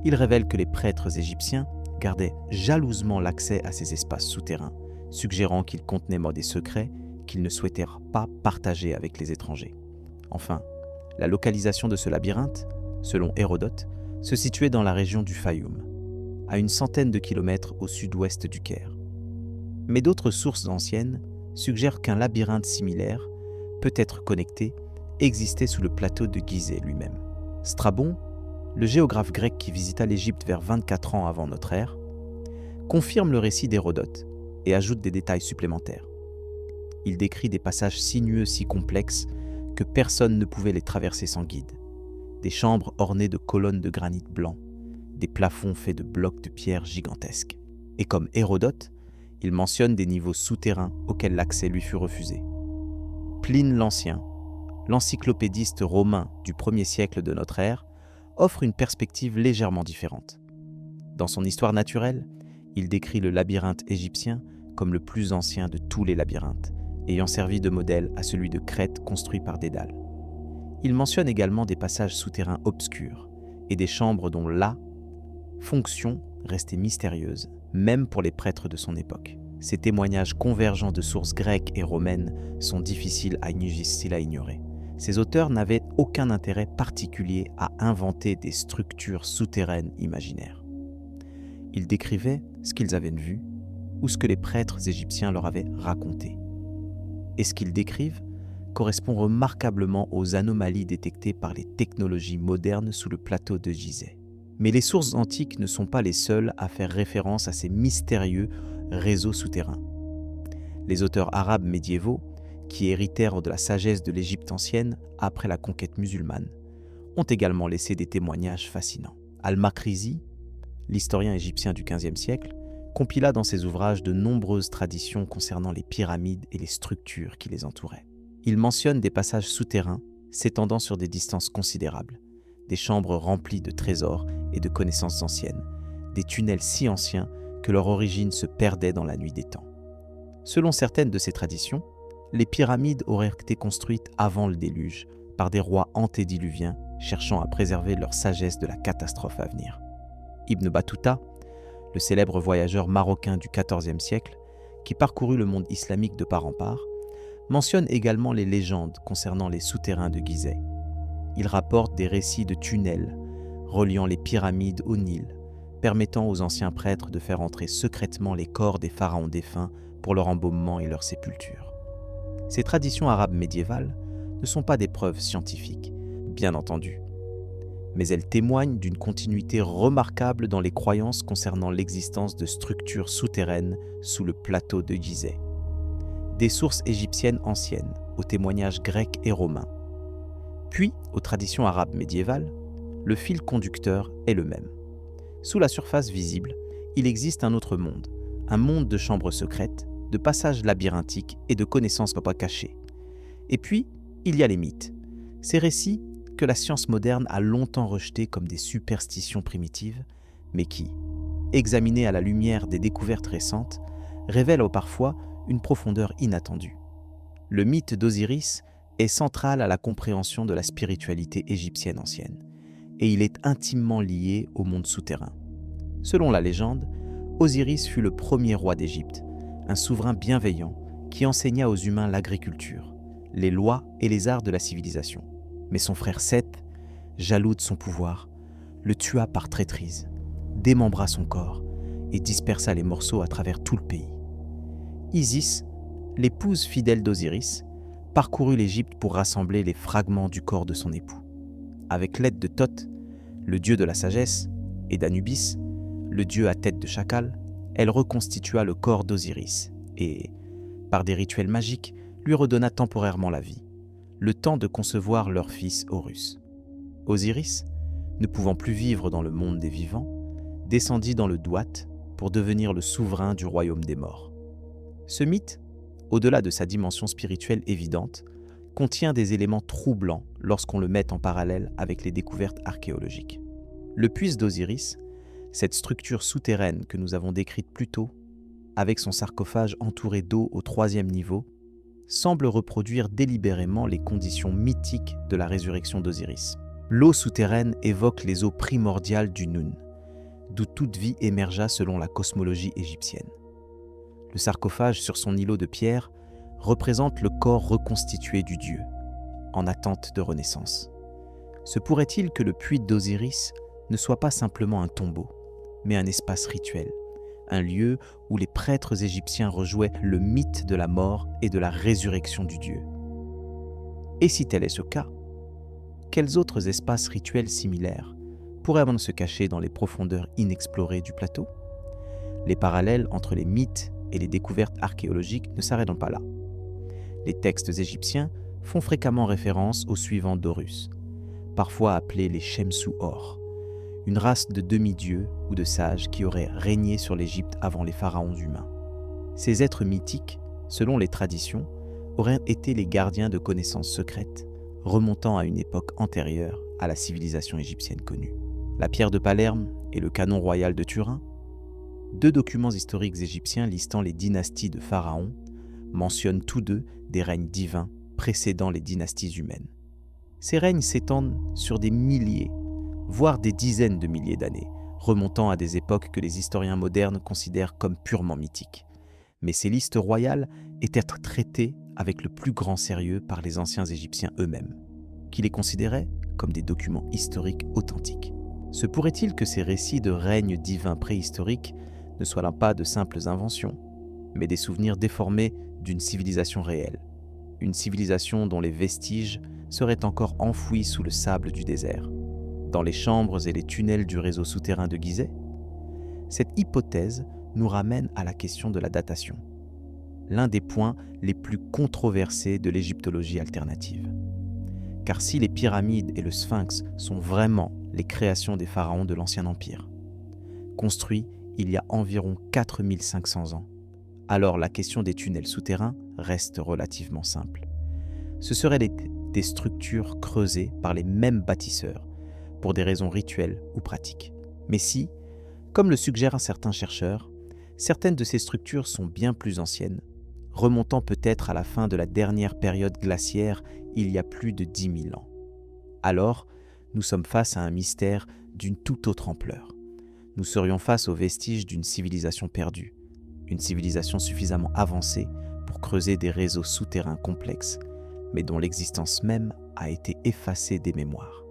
S1: il révèle que les prêtres égyptiens gardaient jalousement l'accès à ces espaces souterrains, suggérant qu'ils contenaient des secrets qu'ils ne souhaitèrent pas partager avec les étrangers. Enfin, la localisation de ce labyrinthe, selon Hérodote, se situait dans la région du Fayoum, à une centaine de kilomètres au sud-ouest du Caire. Mais d'autres sources anciennes suggèrent qu'un labyrinthe similaire, peut-être connecté, existait sous le plateau de Gizeh lui-même. Strabon, le géographe grec qui visita l'Égypte vers 24 ans avant notre ère, confirme le récit d'Hérodote et ajoute des détails supplémentaires. Il décrit des passages sinueux si complexes que personne ne pouvait les traverser sans guide. Des chambres ornées de colonnes de granit blanc, des plafonds faits de blocs de pierre gigantesques. Et comme Hérodote, il mentionne des niveaux souterrains auxquels l'accès lui fut refusé. Pline l'Ancien, l'encyclopédiste romain du 1er siècle de notre ère, offre une perspective légèrement différente. Dans son Histoire naturelle, il décrit le labyrinthe égyptien comme le plus ancien de tous les labyrinthes, ayant servi de modèle à celui de Crète construit par Dédale. Il mentionne également des passages souterrains obscurs et des chambres dont la fonction restait mystérieuse, même pour les prêtres de son époque. Ces témoignages convergents de sources grecques et romaines sont difficiles à ignorer. Ces auteurs n'avaient aucun intérêt particulier à inventer des structures souterraines imaginaires. Ils décrivaient ce qu'ils avaient vu ou ce que les prêtres égyptiens leur avaient raconté. Et ce qu'ils décrivent correspond remarquablement aux anomalies détectées par les technologies modernes sous le plateau de Gizeh. Mais les sources antiques ne sont pas les seules à faire référence à ces mystérieux réseaux souterrains. Les auteurs arabes médiévaux, qui héritèrent de la sagesse de l'Égypte ancienne après la conquête musulmane, ont également laissé des témoignages fascinants. Al-Makrizi, l'historien égyptien du XVe siècle, compila dans ses ouvrages de nombreuses traditions concernant les pyramides et les structures qui les entouraient. Il mentionne des passages souterrains s'étendant sur des distances considérables, des chambres remplies de trésors et de connaissances anciennes, des tunnels si anciens que leur origine se perdait dans la nuit des temps. Selon certaines de ces traditions, les pyramides auraient été construites avant le déluge par des rois antédiluviens cherchant à préserver leur sagesse de la catastrophe à venir. Ibn Battuta, le célèbre voyageur marocain du XIVe siècle, qui parcourut le monde islamique de part en part, mentionne également les légendes concernant les souterrains de Gizeh. Il rapporte des récits de tunnels reliant les pyramides au Nil, permettant aux anciens prêtres de faire entrer secrètement les corps des pharaons défunts pour leur embaumement et leur sépulture. Ces traditions arabes médiévales ne sont pas des preuves scientifiques, bien entendu. Mais elles témoignent d'une continuité remarquable dans les croyances concernant l'existence de structures souterraines sous le plateau de Gizeh. Des sources égyptiennes anciennes, aux témoignages grecs et romains, puis aux traditions arabes médiévales, le fil conducteur est le même. Sous la surface visible, il existe un autre monde, un monde de chambres secrètes, de passages labyrinthiques et de connaissances pas cachées. Et puis, il y a les mythes, ces récits que la science moderne a longtemps rejetés comme des superstitions primitives, mais qui, examinés à la lumière des découvertes récentes, révèlent parfois une profondeur inattendue. Le mythe d'Osiris est central à la compréhension de la spiritualité égyptienne ancienne, et il est intimement lié au monde souterrain. Selon la légende, Osiris fut le premier roi d'Égypte, un souverain bienveillant qui enseigna aux humains l'agriculture, les lois et les arts de la civilisation. Mais son frère Seth, jaloux de son pouvoir, le tua par traîtrise, démembra son corps et dispersa les morceaux à travers tout le pays. Isis, l'épouse fidèle d'Osiris, parcourut l'Égypte pour rassembler les fragments du corps de son époux. Avec l'aide de Thoth, le dieu de la sagesse, et d'Anubis, le dieu à tête de chacal, elle reconstitua le corps d'Osiris et, par des rituels magiques, lui redonna temporairement la vie, le temps de concevoir leur fils Horus. Osiris, ne pouvant plus vivre dans le monde des vivants, descendit dans le Douat pour devenir le souverain du royaume des morts. Ce mythe, au-delà de sa dimension spirituelle évidente, contient des éléments troublants lorsqu'on le met en parallèle avec les découvertes archéologiques. Le puits d'Osiris, cette structure souterraine que nous avons décrite plus tôt, avec son sarcophage entouré d'eau au 3e niveau, semble reproduire délibérément les conditions mythiques de la résurrection d'Osiris. L'eau souterraine évoque les eaux primordiales du Nun, d'où toute vie émergea selon la cosmologie égyptienne. Le sarcophage sur son îlot de pierre représente le corps reconstitué du dieu, en attente de renaissance. Se pourrait-il que le puits d'Osiris ne soit pas simplement un tombeau, mais un espace rituel, un lieu où les prêtres égyptiens rejouaient le mythe de la mort et de la résurrection du dieu? Et si tel est ce cas, quels autres espaces rituels similaires pourraient se cacher dans les profondeurs inexplorées du plateau? Les parallèles entre les mythes et les découvertes archéologiques ne s'arrêtent donc pas là. Les textes égyptiens font fréquemment référence aux suivants d'Horus, parfois appelés les Shemsu-Hor, une race de demi-dieux ou de sages qui auraient régné sur l'Égypte avant les pharaons humains. Ces êtres mythiques, selon les traditions, auraient été les gardiens de connaissances secrètes, remontant à une époque antérieure à la civilisation égyptienne connue. La pierre de Palerme et le canon royal de Turin, deux documents historiques égyptiens listant les dynasties de pharaons, mentionnent tous deux des règnes divins précédant les dynasties humaines. Ces règnes s'étendent sur des milliers, voire des dizaines de milliers d'années, remontant à des époques que les historiens modernes considèrent comme purement mythiques. Mais ces listes royales étaient traitées avec le plus grand sérieux par les anciens Égyptiens eux-mêmes, qui les considéraient comme des documents historiques authentiques. Se pourrait-il que ces récits de règnes divins préhistoriques ne soient là pas de simples inventions, mais des souvenirs déformés d'une civilisation réelle, une civilisation dont les vestiges seraient encore enfouis sous le sable du désert, dans les chambres et les tunnels du réseau souterrain de Gizeh? Cette hypothèse nous ramène à la question de la datation, l'un des points les plus controversés de l'égyptologie alternative. Car si les pyramides et le sphinx sont vraiment les créations des pharaons de l'Ancien Empire, construits il y a environ 4500 ans, alors la question des tunnels souterrains reste relativement simple. Ce seraient des structures creusées par les mêmes bâtisseurs, pour des raisons rituelles ou pratiques. Mais si, comme le suggèrent certains chercheurs, certaines de ces structures sont bien plus anciennes, remontant peut-être à la fin de la dernière période glaciaire il y a plus de 10 000 ans. Alors, nous sommes face à un mystère d'une toute autre ampleur. Nous serions face aux vestiges d'une civilisation perdue, une civilisation suffisamment avancée pour creuser des réseaux souterrains complexes, mais dont l'existence même a été effacée des mémoires.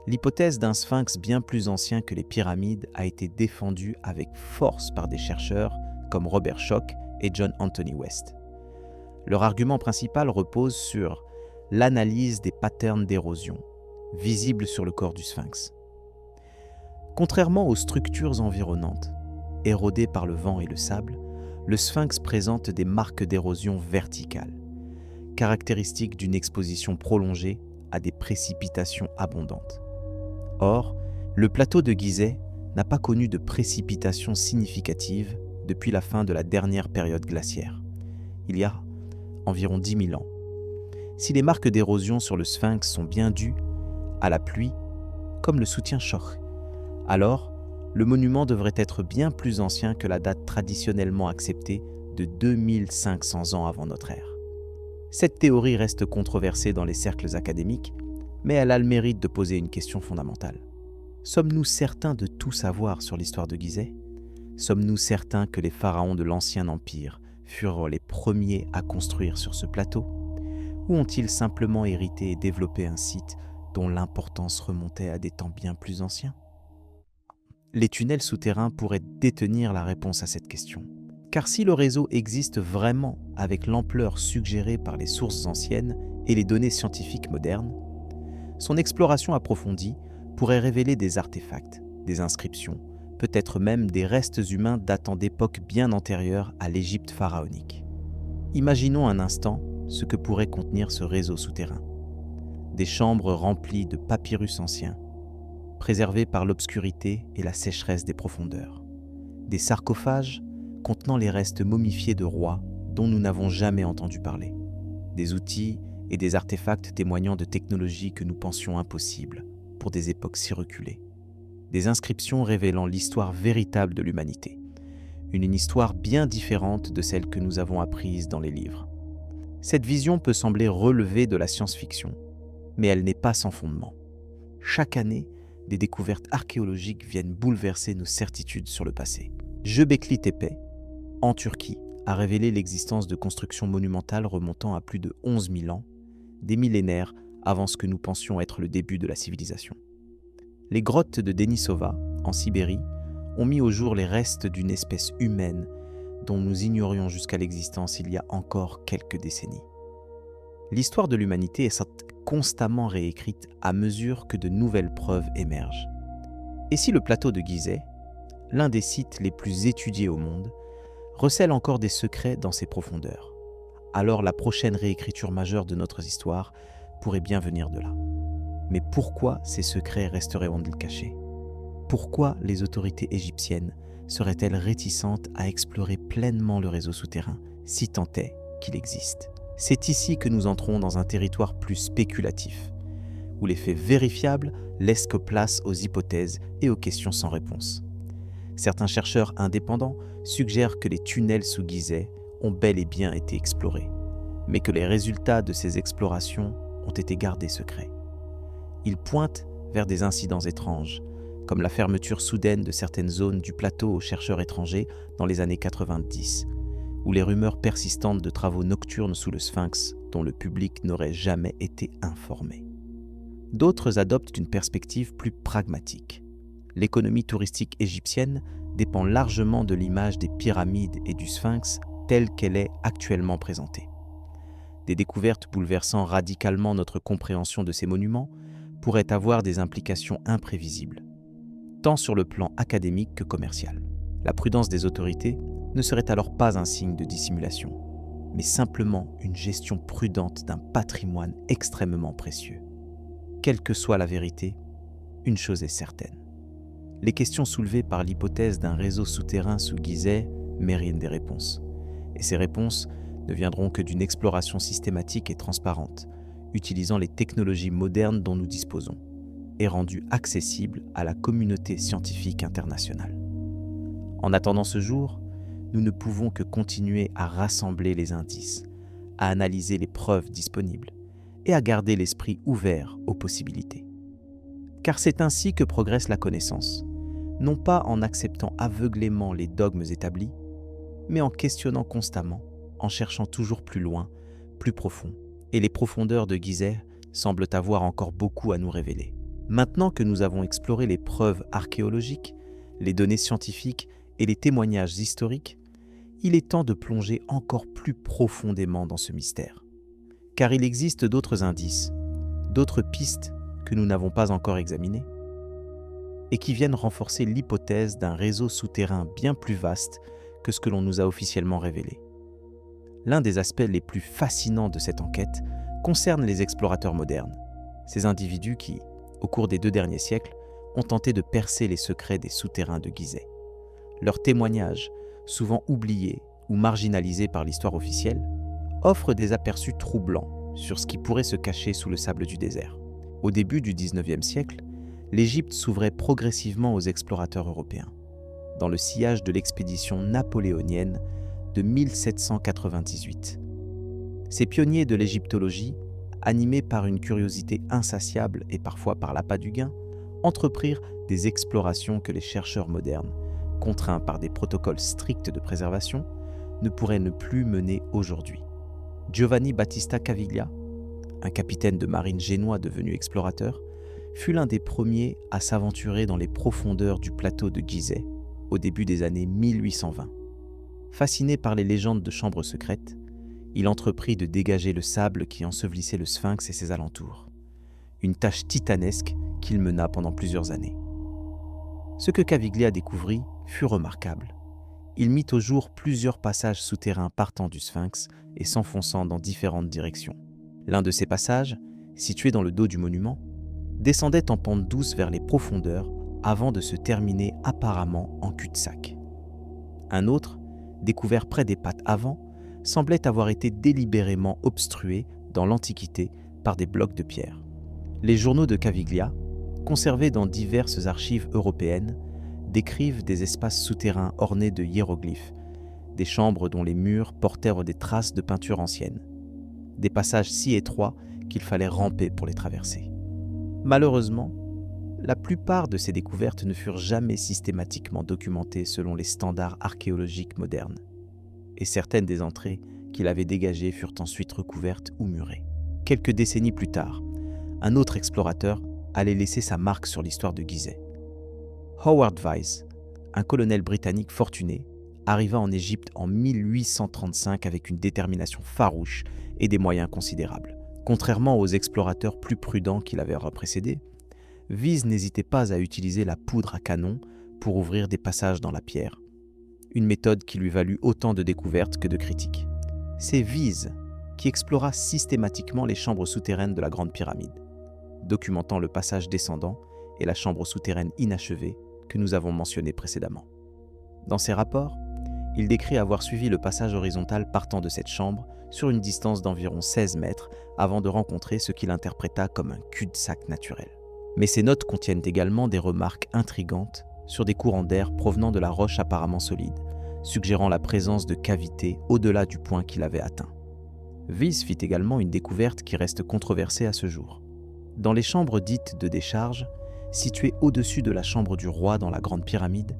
S1: L'hypothèse d'un sphinx bien plus ancien que les pyramides a été défendue avec force par des chercheurs comme Robert Schoch et John Anthony West. Leur argument principal repose sur l'analyse des patterns d'érosion, visibles sur le corps du sphinx. Contrairement aux structures environnantes, érodées par le vent et le sable, le sphinx présente des marques d'érosion verticale, caractéristiques d'une exposition prolongée à des précipitations abondantes. Or, le plateau de Gizeh n'a pas connu de précipitations significatives depuis la fin de la dernière période glaciaire, il y a environ 10 000 ans. Si les marques d'érosion sur le sphinx sont bien dues à la pluie, comme le soutient Schoch, alors le monument devrait être bien plus ancien que la date traditionnellement acceptée de 2500 ans avant notre ère. Cette théorie reste controversée dans les cercles académiques, mais elle a le mérite de poser une question fondamentale. Sommes-nous certains de tout savoir sur l'histoire de Gizeh ? Sommes-nous certains que les pharaons de l'Ancien Empire furent les premiers à construire sur ce plateau ? Ou ont-ils simplement hérité et développé un site dont l'importance remontait à des temps bien plus anciens ? Les tunnels souterrains pourraient détenir la réponse à cette question. Car si le réseau existe vraiment avec l'ampleur suggérée par les sources anciennes et les données scientifiques modernes, son exploration approfondie pourrait révéler des artefacts, des inscriptions, peut-être même des restes humains datant d'époques bien antérieures à l'Égypte pharaonique. Imaginons un instant ce que pourrait contenir ce réseau souterrain. Des chambres remplies de papyrus anciens, préservés par l'obscurité et la sécheresse des profondeurs. Des sarcophages contenant les restes momifiés de rois dont nous n'avons jamais entendu parler. Des outils et des artefacts témoignant de technologies que nous pensions impossibles pour des époques si reculées. Des inscriptions révélant l'histoire véritable de l'humanité. Une histoire bien différente de celle que nous avons apprise dans les livres. Cette vision peut sembler relever de la science-fiction, mais elle n'est pas sans fondement. Chaque année, des découvertes archéologiques viennent bouleverser nos certitudes sur le passé. Göbekli Tepe, en Turquie, a révélé l'existence de constructions monumentales remontant à plus de 11 000 ans, des millénaires avant ce que nous pensions être le début de la civilisation. Les grottes de Denisova, en Sibérie, ont mis au jour les restes d'une espèce humaine dont nous ignorions jusqu'à l'existence il y a encore quelques décennies. L'histoire de l'humanité est constamment réécrite à mesure que de nouvelles preuves émergent. Et si le plateau de Gizeh, l'un des sites les plus étudiés au monde, recèle encore des secrets dans ses profondeurs, alors la prochaine réécriture majeure de notre histoire pourrait bien venir de là. Mais pourquoi ces secrets resteraient-ils cachés ? Pourquoi les autorités égyptiennes seraient-elles réticentes à explorer pleinement le réseau souterrain, si tant est qu'il existe ? C'est ici que nous entrons dans un territoire plus spéculatif, où les faits vérifiables laissent place aux hypothèses et aux questions sans réponse. Certains chercheurs indépendants suggèrent que les tunnels sous Gizeh ont bel et bien été explorés, mais que les résultats de ces explorations ont été gardés secrets. Ils pointent vers des incidents étranges, comme la fermeture soudaine de certaines zones du plateau aux chercheurs étrangers dans les années 90, ou les rumeurs persistantes de travaux nocturnes sous le sphinx dont le public n'aurait jamais été informé. D'autres adoptent une perspective plus pragmatique. L'économie touristique égyptienne dépend largement de l'image des pyramides et du sphinx telle qu'elle est actuellement présentée. Des découvertes bouleversant radicalement notre compréhension de ces monuments pourraient avoir des implications imprévisibles, tant sur le plan académique que commercial. La prudence des autorités ne serait alors pas un signe de dissimulation, mais simplement une gestion prudente d'un patrimoine extrêmement précieux. Quelle que soit la vérité, une chose est certaine. Les questions soulevées par l'hypothèse d'un réseau souterrain sous Gizeh méritent des réponses. Et ces réponses ne viendront que d'une exploration systématique et transparente, utilisant les technologies modernes dont nous disposons, et rendues accessibles à la communauté scientifique internationale. En attendant ce jour, nous ne pouvons que continuer à rassembler les indices, à analyser les preuves disponibles et à garder l'esprit ouvert aux possibilités. Car c'est ainsi que progresse la connaissance, non pas en acceptant aveuglément les dogmes établis, mais en questionnant constamment, en cherchant toujours plus loin, plus profond. Et les profondeurs de Gizeh semblent avoir encore beaucoup à nous révéler. Maintenant que nous avons exploré les preuves archéologiques, les données scientifiques et les témoignages historiques, il est temps de plonger encore plus profondément dans ce mystère. Car il existe d'autres indices, d'autres pistes que nous n'avons pas encore examinées et qui viennent renforcer l'hypothèse d'un réseau souterrain bien plus vaste que ce que l'on nous a officiellement révélé. L'un des aspects les plus fascinants de cette enquête concerne les explorateurs modernes, ces individus qui, au cours des 2 derniers siècles, ont tenté de percer les secrets des souterrains de Gizeh. Leurs témoignages, souvent oubliés ou marginalisés par l'histoire officielle, offrent des aperçus troublants sur ce qui pourrait se cacher sous le sable du désert. Au début du XIXe siècle, l'Égypte s'ouvrait progressivement aux explorateurs européens, dans le sillage de l'expédition napoléonienne de 1798. Ces pionniers de l'égyptologie, animés par une curiosité insatiable et parfois par l'appât du gain, entreprirent des explorations que les chercheurs modernes, contraints par des protocoles stricts de préservation, ne pourraient ne plus mener aujourd'hui. Giovanni Battista Caviglia, un capitaine de marine génois devenu explorateur, fut l'un des premiers à s'aventurer dans les profondeurs du plateau de Gizeh au début des années 1820. Fasciné par les légendes de chambres secrètes, il entreprit de dégager le sable qui ensevelissait le Sphinx et ses alentours. Une tâche titanesque qu'il mena pendant plusieurs années. Ce que Caviglia découvrit fut remarquable. Il mit au jour plusieurs passages souterrains partant du Sphinx et s'enfonçant dans différentes directions. L'un de ces passages, situé dans le dos du monument, descendait en pente douce vers les profondeurs avant de se terminer apparemment en cul-de-sac. Un autre, découvert près des pattes avant, semblait avoir été délibérément obstrué dans l'Antiquité par des blocs de pierre. Les journaux de Caviglia, conservés dans diverses archives européennes, décrivent des espaces souterrains ornés de hiéroglyphes, des chambres dont les murs portèrent des traces de peinture ancienne, des passages si étroits qu'il fallait ramper pour les traverser. Malheureusement, la plupart de ces découvertes ne furent jamais systématiquement documentées selon les standards archéologiques modernes, et certaines des entrées qu'il avait dégagées furent ensuite recouvertes ou murées. Quelques décennies plus tard, un autre explorateur allait laisser sa marque sur l'histoire de Gizeh. Howard Vyse, un colonel britannique fortuné, arriva en Égypte en 1835 avec une détermination farouche et des moyens considérables. Contrairement aux explorateurs plus prudents qui l'avaient précédé, Vyse n'hésitait pas à utiliser la poudre à canon pour ouvrir des passages dans la pierre, une méthode qui lui valut autant de découvertes que de critiques. C'est Vyse qui explora systématiquement les chambres souterraines de la Grande Pyramide, documentant le passage descendant et la chambre souterraine inachevée que nous avons mentionné précédemment. Dans ses rapports, il décrit avoir suivi le passage horizontal partant de cette chambre sur une distance d'environ 16 mètres avant de rencontrer ce qu'il interpréta comme un cul-de-sac naturel. Mais ces notes contiennent également des remarques intrigantes sur des courants d'air provenant de la roche apparemment solide, suggérant la présence de cavités au-delà du point qu'il avait atteint. Vyse fit également une découverte qui reste controversée à ce jour. Dans les chambres dites de décharge, situées au-dessus de la chambre du roi dans la Grande Pyramide,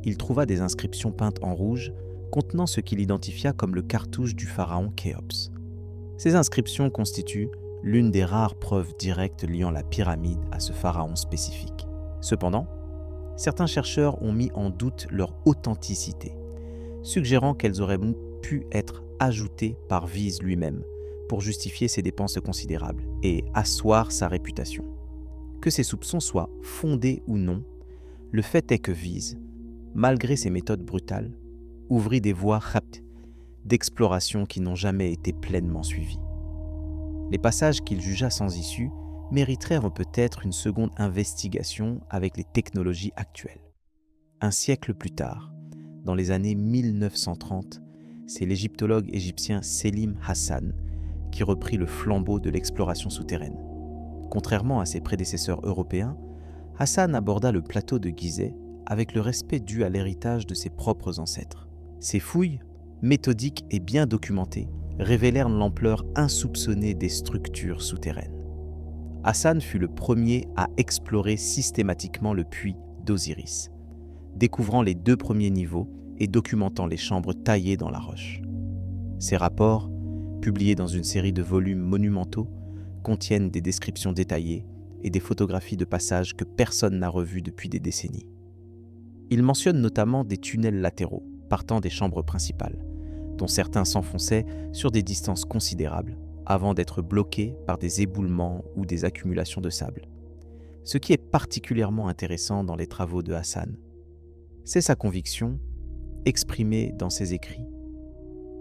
S1: il trouva des inscriptions peintes en rouge contenant ce qu'il identifia comme le cartouche du pharaon Khéops. Ces inscriptions constituent l'une des rares preuves directes liant la pyramide à ce pharaon spécifique. Cependant, certains chercheurs ont mis en doute leur authenticité, suggérant qu'elles auraient pu être ajoutées par Vyse lui-même pour justifier ses dépenses considérables et asseoir sa réputation. Que ces soupçons soient fondés ou non, le fait est que Vyse, malgré ses méthodes brutales, ouvrit des voies d'exploration qui n'ont jamais été pleinement suivies. Les passages qu'il jugea sans issue mériteraient peut-être une seconde investigation avec les technologies actuelles. Un siècle plus tard, dans les années 1930, c'est l'égyptologue égyptien Selim Hassan qui reprit le flambeau de l'exploration souterraine. Contrairement à ses prédécesseurs européens, Hassan aborda le plateau de Gizeh avec le respect dû à l'héritage de ses propres ancêtres. Ses fouilles, méthodiques et bien documentées, révélèrent l'ampleur insoupçonnée des structures souterraines. Hassan fut le premier à explorer systématiquement le puits d'Osiris, découvrant les 2 premiers niveaux et documentant les chambres taillées dans la roche. Ces rapports, publiés dans une série de volumes monumentaux, contiennent des descriptions détaillées et des photographies de passages que personne n'a revus depuis des décennies. Il mentionne notamment des tunnels latéraux partant des chambres principales, dont certains s'enfonçaient sur des distances considérables avant d'être bloqués par des éboulements ou des accumulations de sable. Ce qui est particulièrement intéressant dans les travaux de Hassan, c'est sa conviction, exprimée dans ses écrits,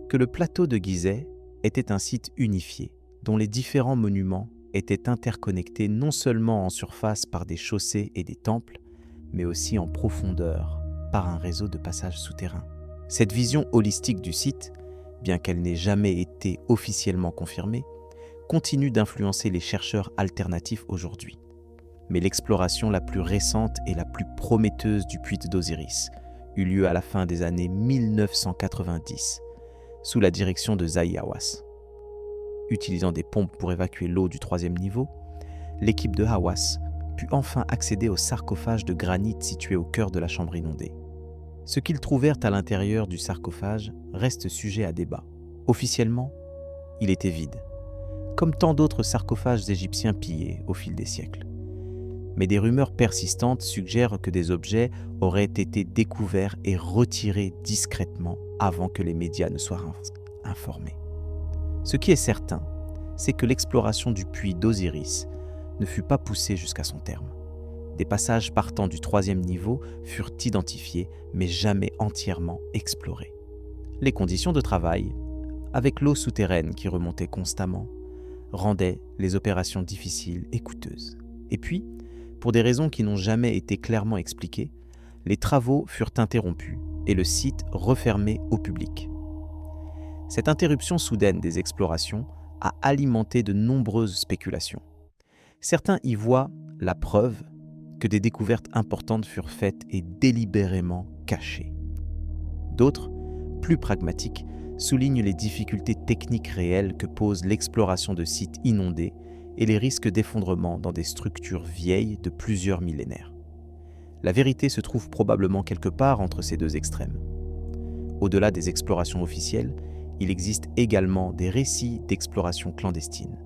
S1: que le plateau de Gizeh était un site unifié, dont les différents monuments étaient interconnectés non seulement en surface par des chaussées et des temples, mais aussi en profondeur par un réseau de passages souterrains. Cette vision holistique du site, bien qu'elle n'ait jamais été officiellement confirmée, continue d'influencer les chercheurs alternatifs aujourd'hui. Mais l'exploration la plus récente et la plus prometteuse du puits d'Osiris eut lieu à la fin des années 1990, sous la direction de Zahi Hawass. Utilisant des pompes pour évacuer l'eau du 3e niveau, l'équipe de Hawass put enfin accéder au sarcophage de granit situé au cœur de la chambre inondée. Ce qu'ils trouvèrent à l'intérieur du sarcophage reste sujet à débat. Officiellement, il était vide, comme tant d'autres sarcophages égyptiens pillés au fil des siècles. Mais des rumeurs persistantes suggèrent que des objets auraient été découverts et retirés discrètement avant que les médias ne soient informés. Ce qui est certain, c'est que l'exploration du puits d'Osiris ne fut pas poussée jusqu'à son terme. Des passages partant du 3e niveau furent identifiés, mais jamais entièrement explorés. Les conditions de travail, avec l'eau souterraine qui remontait constamment, rendaient les opérations difficiles et coûteuses. Et puis, pour des raisons qui n'ont jamais été clairement expliquées, les travaux furent interrompus et le site refermé au public. Cette interruption soudaine des explorations a alimenté de nombreuses spéculations. Certains y voient la preuve que des découvertes importantes furent faites et délibérément cachées. D'autres, plus pragmatiques, soulignent les difficultés techniques réelles que pose l'exploration de sites inondés et les risques d'effondrement dans des structures vieilles de plusieurs millénaires. La vérité se trouve probablement quelque part entre ces deux extrêmes. Au-delà des explorations officielles, il existe également des récits d'exploration clandestine,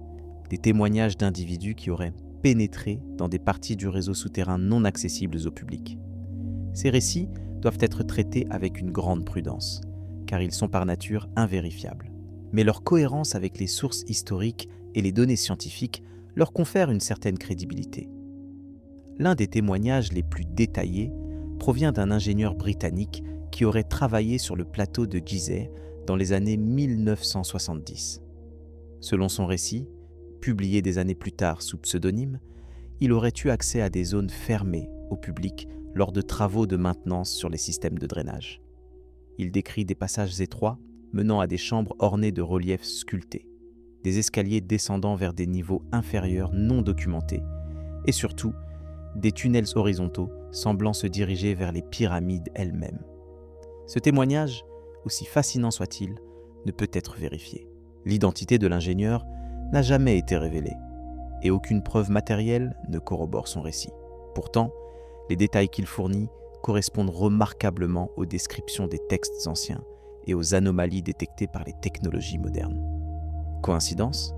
S1: des témoignages d'individus qui auraient pénétré dans des parties du réseau souterrain non accessibles au public. Ces récits doivent être traités avec une grande prudence, car ils sont par nature invérifiables. Mais leur cohérence avec les sources historiques et les données scientifiques leur confère une certaine crédibilité. L'un des témoignages les plus détaillés provient d'un ingénieur britannique qui aurait travaillé sur le plateau de Gizeh dans les années 1970. Selon son récit, publié des années plus tard sous pseudonyme, il aurait eu accès à des zones fermées au public lors de travaux de maintenance sur les systèmes de drainage. Il décrit des passages étroits menant à des chambres ornées de reliefs sculptés, des escaliers descendant vers des niveaux inférieurs non documentés, et surtout, des tunnels horizontaux semblant se diriger vers les pyramides elles-mêmes. Ce témoignage, aussi fascinant soit-il, ne peut être vérifié. L'identité de l'ingénieur n'a jamais été révélée, et aucune preuve matérielle ne corrobore son récit. Pourtant, les détails qu'il fournit correspondent remarquablement aux descriptions des textes anciens et aux anomalies détectées par les technologies modernes. Coïncidence ?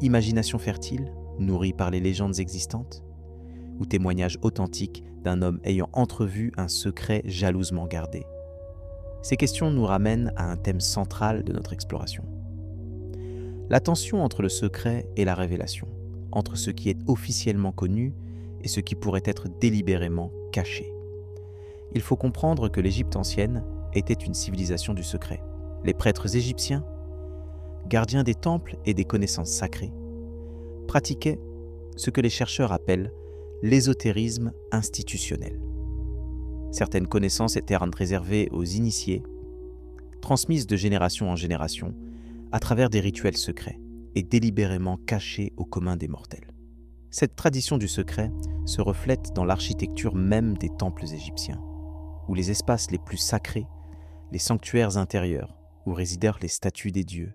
S1: Imagination fertile, nourrie par les légendes existantes ? Ou témoignage authentique d'un homme ayant entrevu un secret jalousement gardé ? Ces questions nous ramènent à un thème central de notre exploration. La tension entre le secret et la révélation, entre ce qui est officiellement connu et ce qui pourrait être délibérément caché. Il faut comprendre que l'Égypte ancienne était une civilisation du secret. Les prêtres égyptiens, gardiens des temples et des connaissances sacrées, pratiquaient ce que les chercheurs appellent l'ésotérisme institutionnel. Certaines connaissances étaient réservées aux initiés, transmises de génération en génération à travers des rituels secrets et délibérément cachés au commun des mortels. Cette tradition du secret se reflète dans l'architecture même des temples égyptiens, où les espaces les plus sacrés, les sanctuaires intérieurs, où résidèrent les statues des dieux,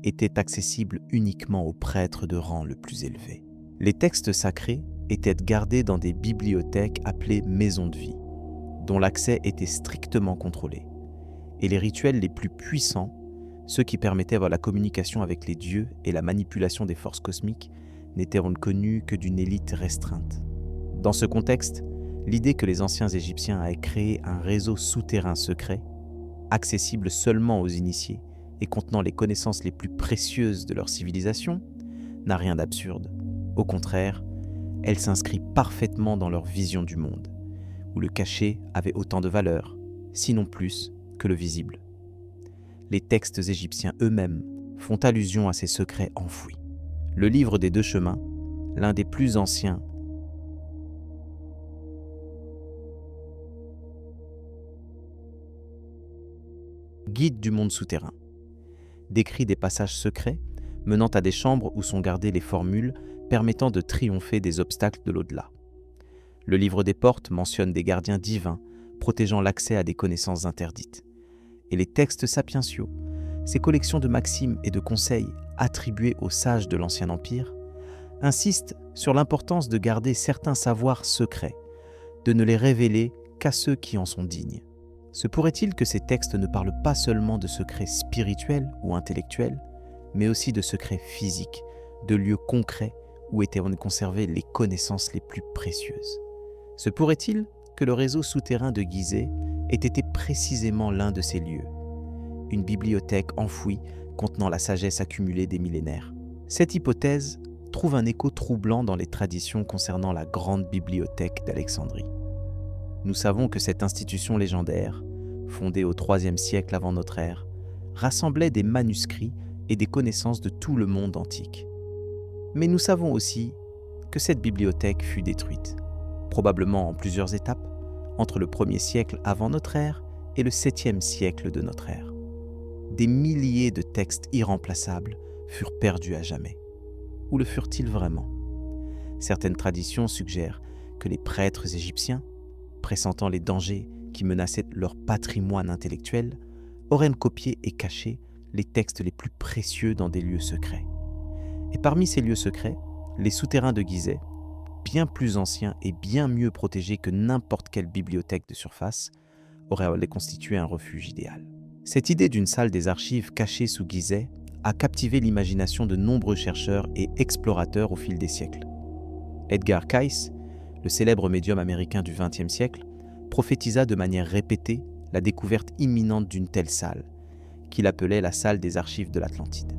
S1: étaient accessibles uniquement aux prêtres de rang le plus élevé. Les textes sacrés étaient gardés dans des bibliothèques appelées maisons de vie, dont l'accès était strictement contrôlé, et les rituels les plus puissants, ceux qui permettaient la communication avec les dieux et la manipulation des forces cosmiques, n'étaient connus que d'une élite restreinte. Dans ce contexte, l'idée que les anciens Égyptiens avaient créé un réseau souterrain secret, accessible seulement aux initiés et contenant les connaissances les plus précieuses de leur civilisation, n'a rien d'absurde. Au contraire, elle s'inscrit parfaitement dans leur vision du monde, où le caché avait autant de valeur, sinon plus, que le visible. Les textes égyptiens eux-mêmes font allusion à ces secrets enfouis. Le livre des deux chemins, l'un des plus anciens, guide du monde souterrain, décrit des passages secrets menant à des chambres où sont gardées les formules permettant de triompher des obstacles de l'au-delà. Le livre des portes mentionne des gardiens divins protégeant l'accès à des connaissances interdites. Et les textes sapientiaux, ces collections de maximes et de conseils attribués aux sages de l'Ancien Empire, insistent sur l'importance de garder certains savoirs secrets, de ne les révéler qu'à ceux qui en sont dignes. Se pourrait-il que ces textes ne parlent pas seulement de secrets spirituels ou intellectuels, mais aussi de secrets physiques, de lieux concrets où étaient conservées les connaissances les plus précieuses? Se pourrait-il que le réseau souterrain de Gizeh ait été précisément l'un de ces lieux, une bibliothèque enfouie contenant la sagesse accumulée des millénaires? Cette hypothèse trouve un écho troublant dans les traditions concernant la grande bibliothèque d'Alexandrie. Nous savons que cette institution légendaire, fondée au IIIe siècle avant notre ère, rassemblait des manuscrits et des connaissances de tout le monde antique. Mais nous savons aussi que cette bibliothèque fut détruite, probablement en plusieurs étapes, entre le 1er siècle avant notre ère et le 7e siècle de notre ère. Des milliers de textes irremplaçables furent perdus à jamais. Ou le furent-ils vraiment? Certaines traditions suggèrent que les prêtres égyptiens, pressentant les dangers qui menaçaient leur patrimoine intellectuel, auraient copié et caché les textes les plus précieux dans des lieux secrets. Et parmi ces lieux secrets, les souterrains de Gizeh, bien plus anciens et bien mieux protégés que n'importe quelle bibliothèque de surface, auraient constitué un refuge idéal. Cette idée d'une salle des archives cachée sous Gizeh a captivé l'imagination de nombreux chercheurs et explorateurs au fil des siècles. Edgar Cayce, le célèbre médium américain du XXe siècle, prophétisa de manière répétée la découverte imminente d'une telle salle, qu'il appelait la salle des archives de l'Atlantide.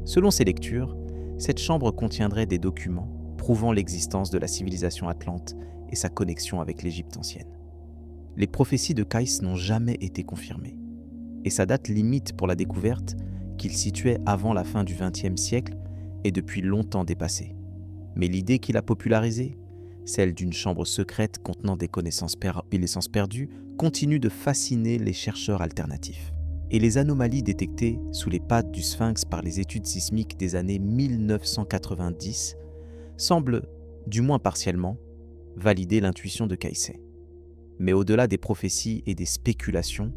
S1: Selon ses lectures, cette chambre contiendrait des documents prouvant l'existence de la civilisation atlante et sa connexion avec l'Égypte ancienne. Les prophéties de Cayce n'ont jamais été confirmées, et sa date limite pour la découverte, qu'il situait avant la fin du XXe siècle, est depuis longtemps dépassée. Mais l'idée qu'il a popularisée, celle d'une chambre secrète contenant des connaissances perdues, continue de fasciner les chercheurs alternatifs. Et les anomalies détectées sous les pattes du Sphinx par les études sismiques des années 1990 semblent, du moins partiellement, valider l'intuition de Cayce. Mais au-delà des prophéties et des spéculations,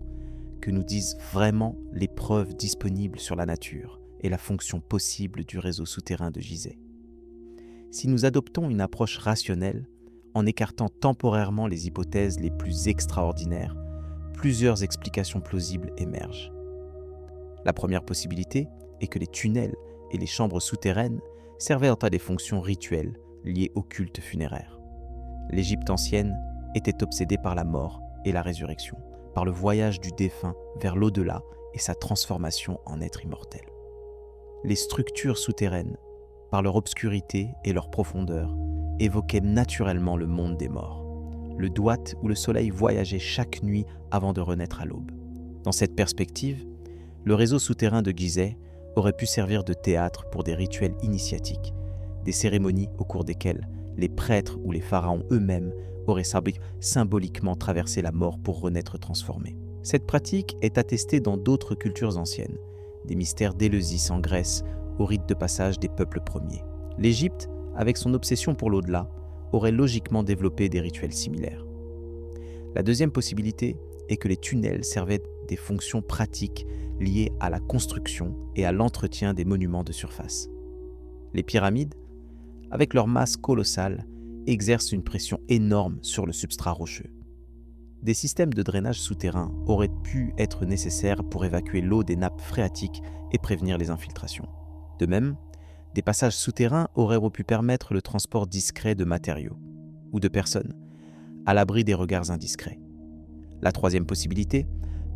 S1: que nous disent vraiment les preuves disponibles sur la nature et la fonction possible du réseau souterrain de Gizeh? Si nous adoptons une approche rationnelle, en écartant temporairement les hypothèses les plus extraordinaires, plusieurs explications plausibles émergent. La première possibilité est que les tunnels et les chambres souterraines servaient à des fonctions rituelles liées au culte funéraire. L'Égypte ancienne était obsédée par la mort et la résurrection, par le voyage du défunt vers l'au-delà et sa transformation en être immortel. Les structures souterraines, par leur obscurité et leur profondeur, évoquaient naturellement le monde des morts, le douat où le soleil voyageait chaque nuit avant de renaître à l'aube. Dans cette perspective, le réseau souterrain de Gizeh aurait pu servir de théâtre pour des rituels initiatiques, des cérémonies au cours desquelles les prêtres ou les pharaons eux-mêmes auraient symboliquement traversé la mort pour renaître transformés. Cette pratique est attestée dans d'autres cultures anciennes, des mystères d'Éleusis en Grèce au rite de passage des peuples premiers. L'Égypte, avec son obsession pour l'au-delà, aurait logiquement développé des rituels similaires. La deuxième possibilité est que les tunnels servaient des fonctions pratiques liées à la construction et à l'entretien des monuments de surface. Les pyramides, avec leur masse colossale, exercent une pression énorme sur le substrat rocheux. Des systèmes de drainage souterrain auraient pu être nécessaires pour évacuer l'eau des nappes phréatiques et prévenir les infiltrations. De même, des passages souterrains auraient pu permettre le transport discret de matériaux ou de personnes, à l'abri des regards indiscrets. La troisième possibilité,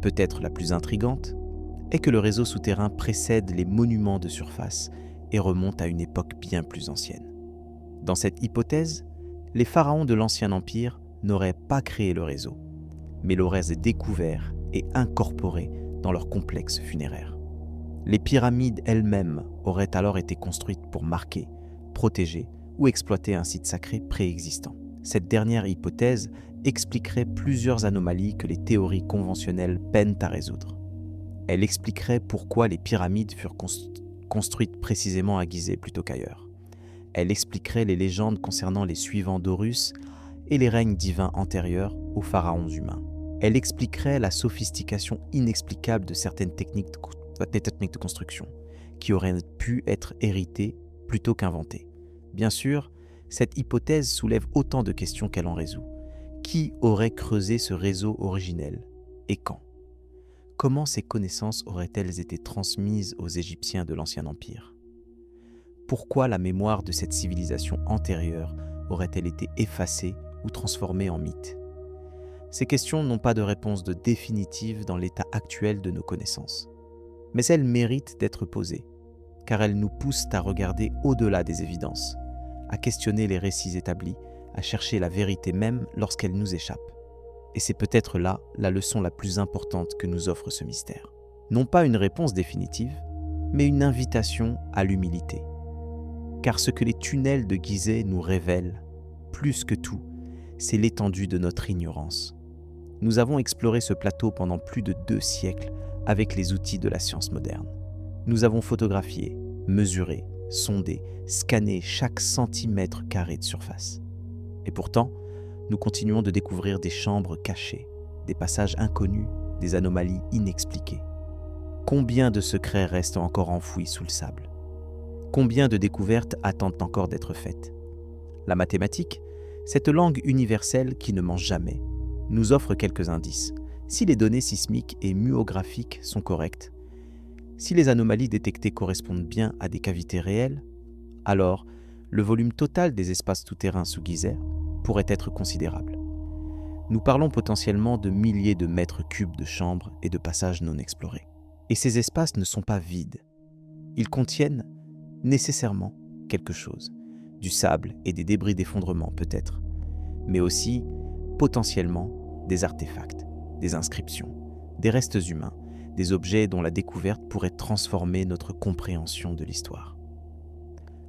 S1: peut-être la plus intrigante, est que le réseau souterrain précède les monuments de surface et remonte à une époque bien plus ancienne. Dans cette hypothèse, les pharaons de l'Ancien Empire n'auraient pas créé le réseau, mais l'auraient découvert et incorporé dans leur complexe funéraire. Les pyramides elles-mêmes auraient alors été construites pour marquer, protéger ou exploiter un site sacré préexistant. Cette dernière hypothèse expliquerait plusieurs anomalies que les théories conventionnelles peinent à résoudre. Elle expliquerait pourquoi les pyramides furent construites précisément à Gizeh plutôt qu'ailleurs. Elle expliquerait les légendes concernant les suivants d'Horus et les règnes divins antérieurs aux pharaons humains. Elle expliquerait la sophistication inexplicable de certaines techniques de construction, qui auraient pu être héritées plutôt qu'inventées. Bien sûr, cette hypothèse soulève autant de questions qu'elle en résout. Qui aurait creusé ce réseau originel et quand? Comment ces connaissances auraient-elles été transmises aux Égyptiens de l'Ancien Empire? Pourquoi la mémoire de cette civilisation antérieure aurait-elle été effacée ou transformée en mythe? Ces questions n'ont pas de réponse définitive dans l'état actuel de nos connaissances. Mais elles méritent d'être posées, car elles nous poussent à regarder au-delà des évidences, à questionner les récits établis, à chercher la vérité même lorsqu'elle nous échappe. Et c'est peut-être là la leçon la plus importante que nous offre ce mystère. Non pas une réponse définitive, mais une invitation à l'humilité. Car ce que les tunnels de Gizeh nous révèlent, plus que tout, c'est l'étendue de notre ignorance. Nous avons exploré ce plateau pendant plus de 2 siècles avec les outils de la science moderne. Nous avons photographié, mesuré, sondé, scanné chaque centimètre carré de surface. Et pourtant, nous continuons de découvrir des chambres cachées, des passages inconnus, des anomalies inexpliquées. Combien de secrets restent encore enfouis sous le sable? Combien de découvertes attendent encore d'être faites? La mathématique, cette langue universelle qui ne ment jamais, nous offre quelques indices. Si les données sismiques et muographiques sont correctes, si les anomalies détectées correspondent bien à des cavités réelles, alors le volume total des espaces souterrains sous Gizeh pourrait être considérable. Nous parlons potentiellement de milliers de mètres cubes de chambres et de passages non explorés. Et ces espaces ne sont pas vides. Ils contiennent nécessairement quelque chose, du sable et des débris d'effondrement peut-être, mais aussi potentiellement des artefacts, des inscriptions, des restes humains, des objets dont la découverte pourrait transformer notre compréhension de l'histoire.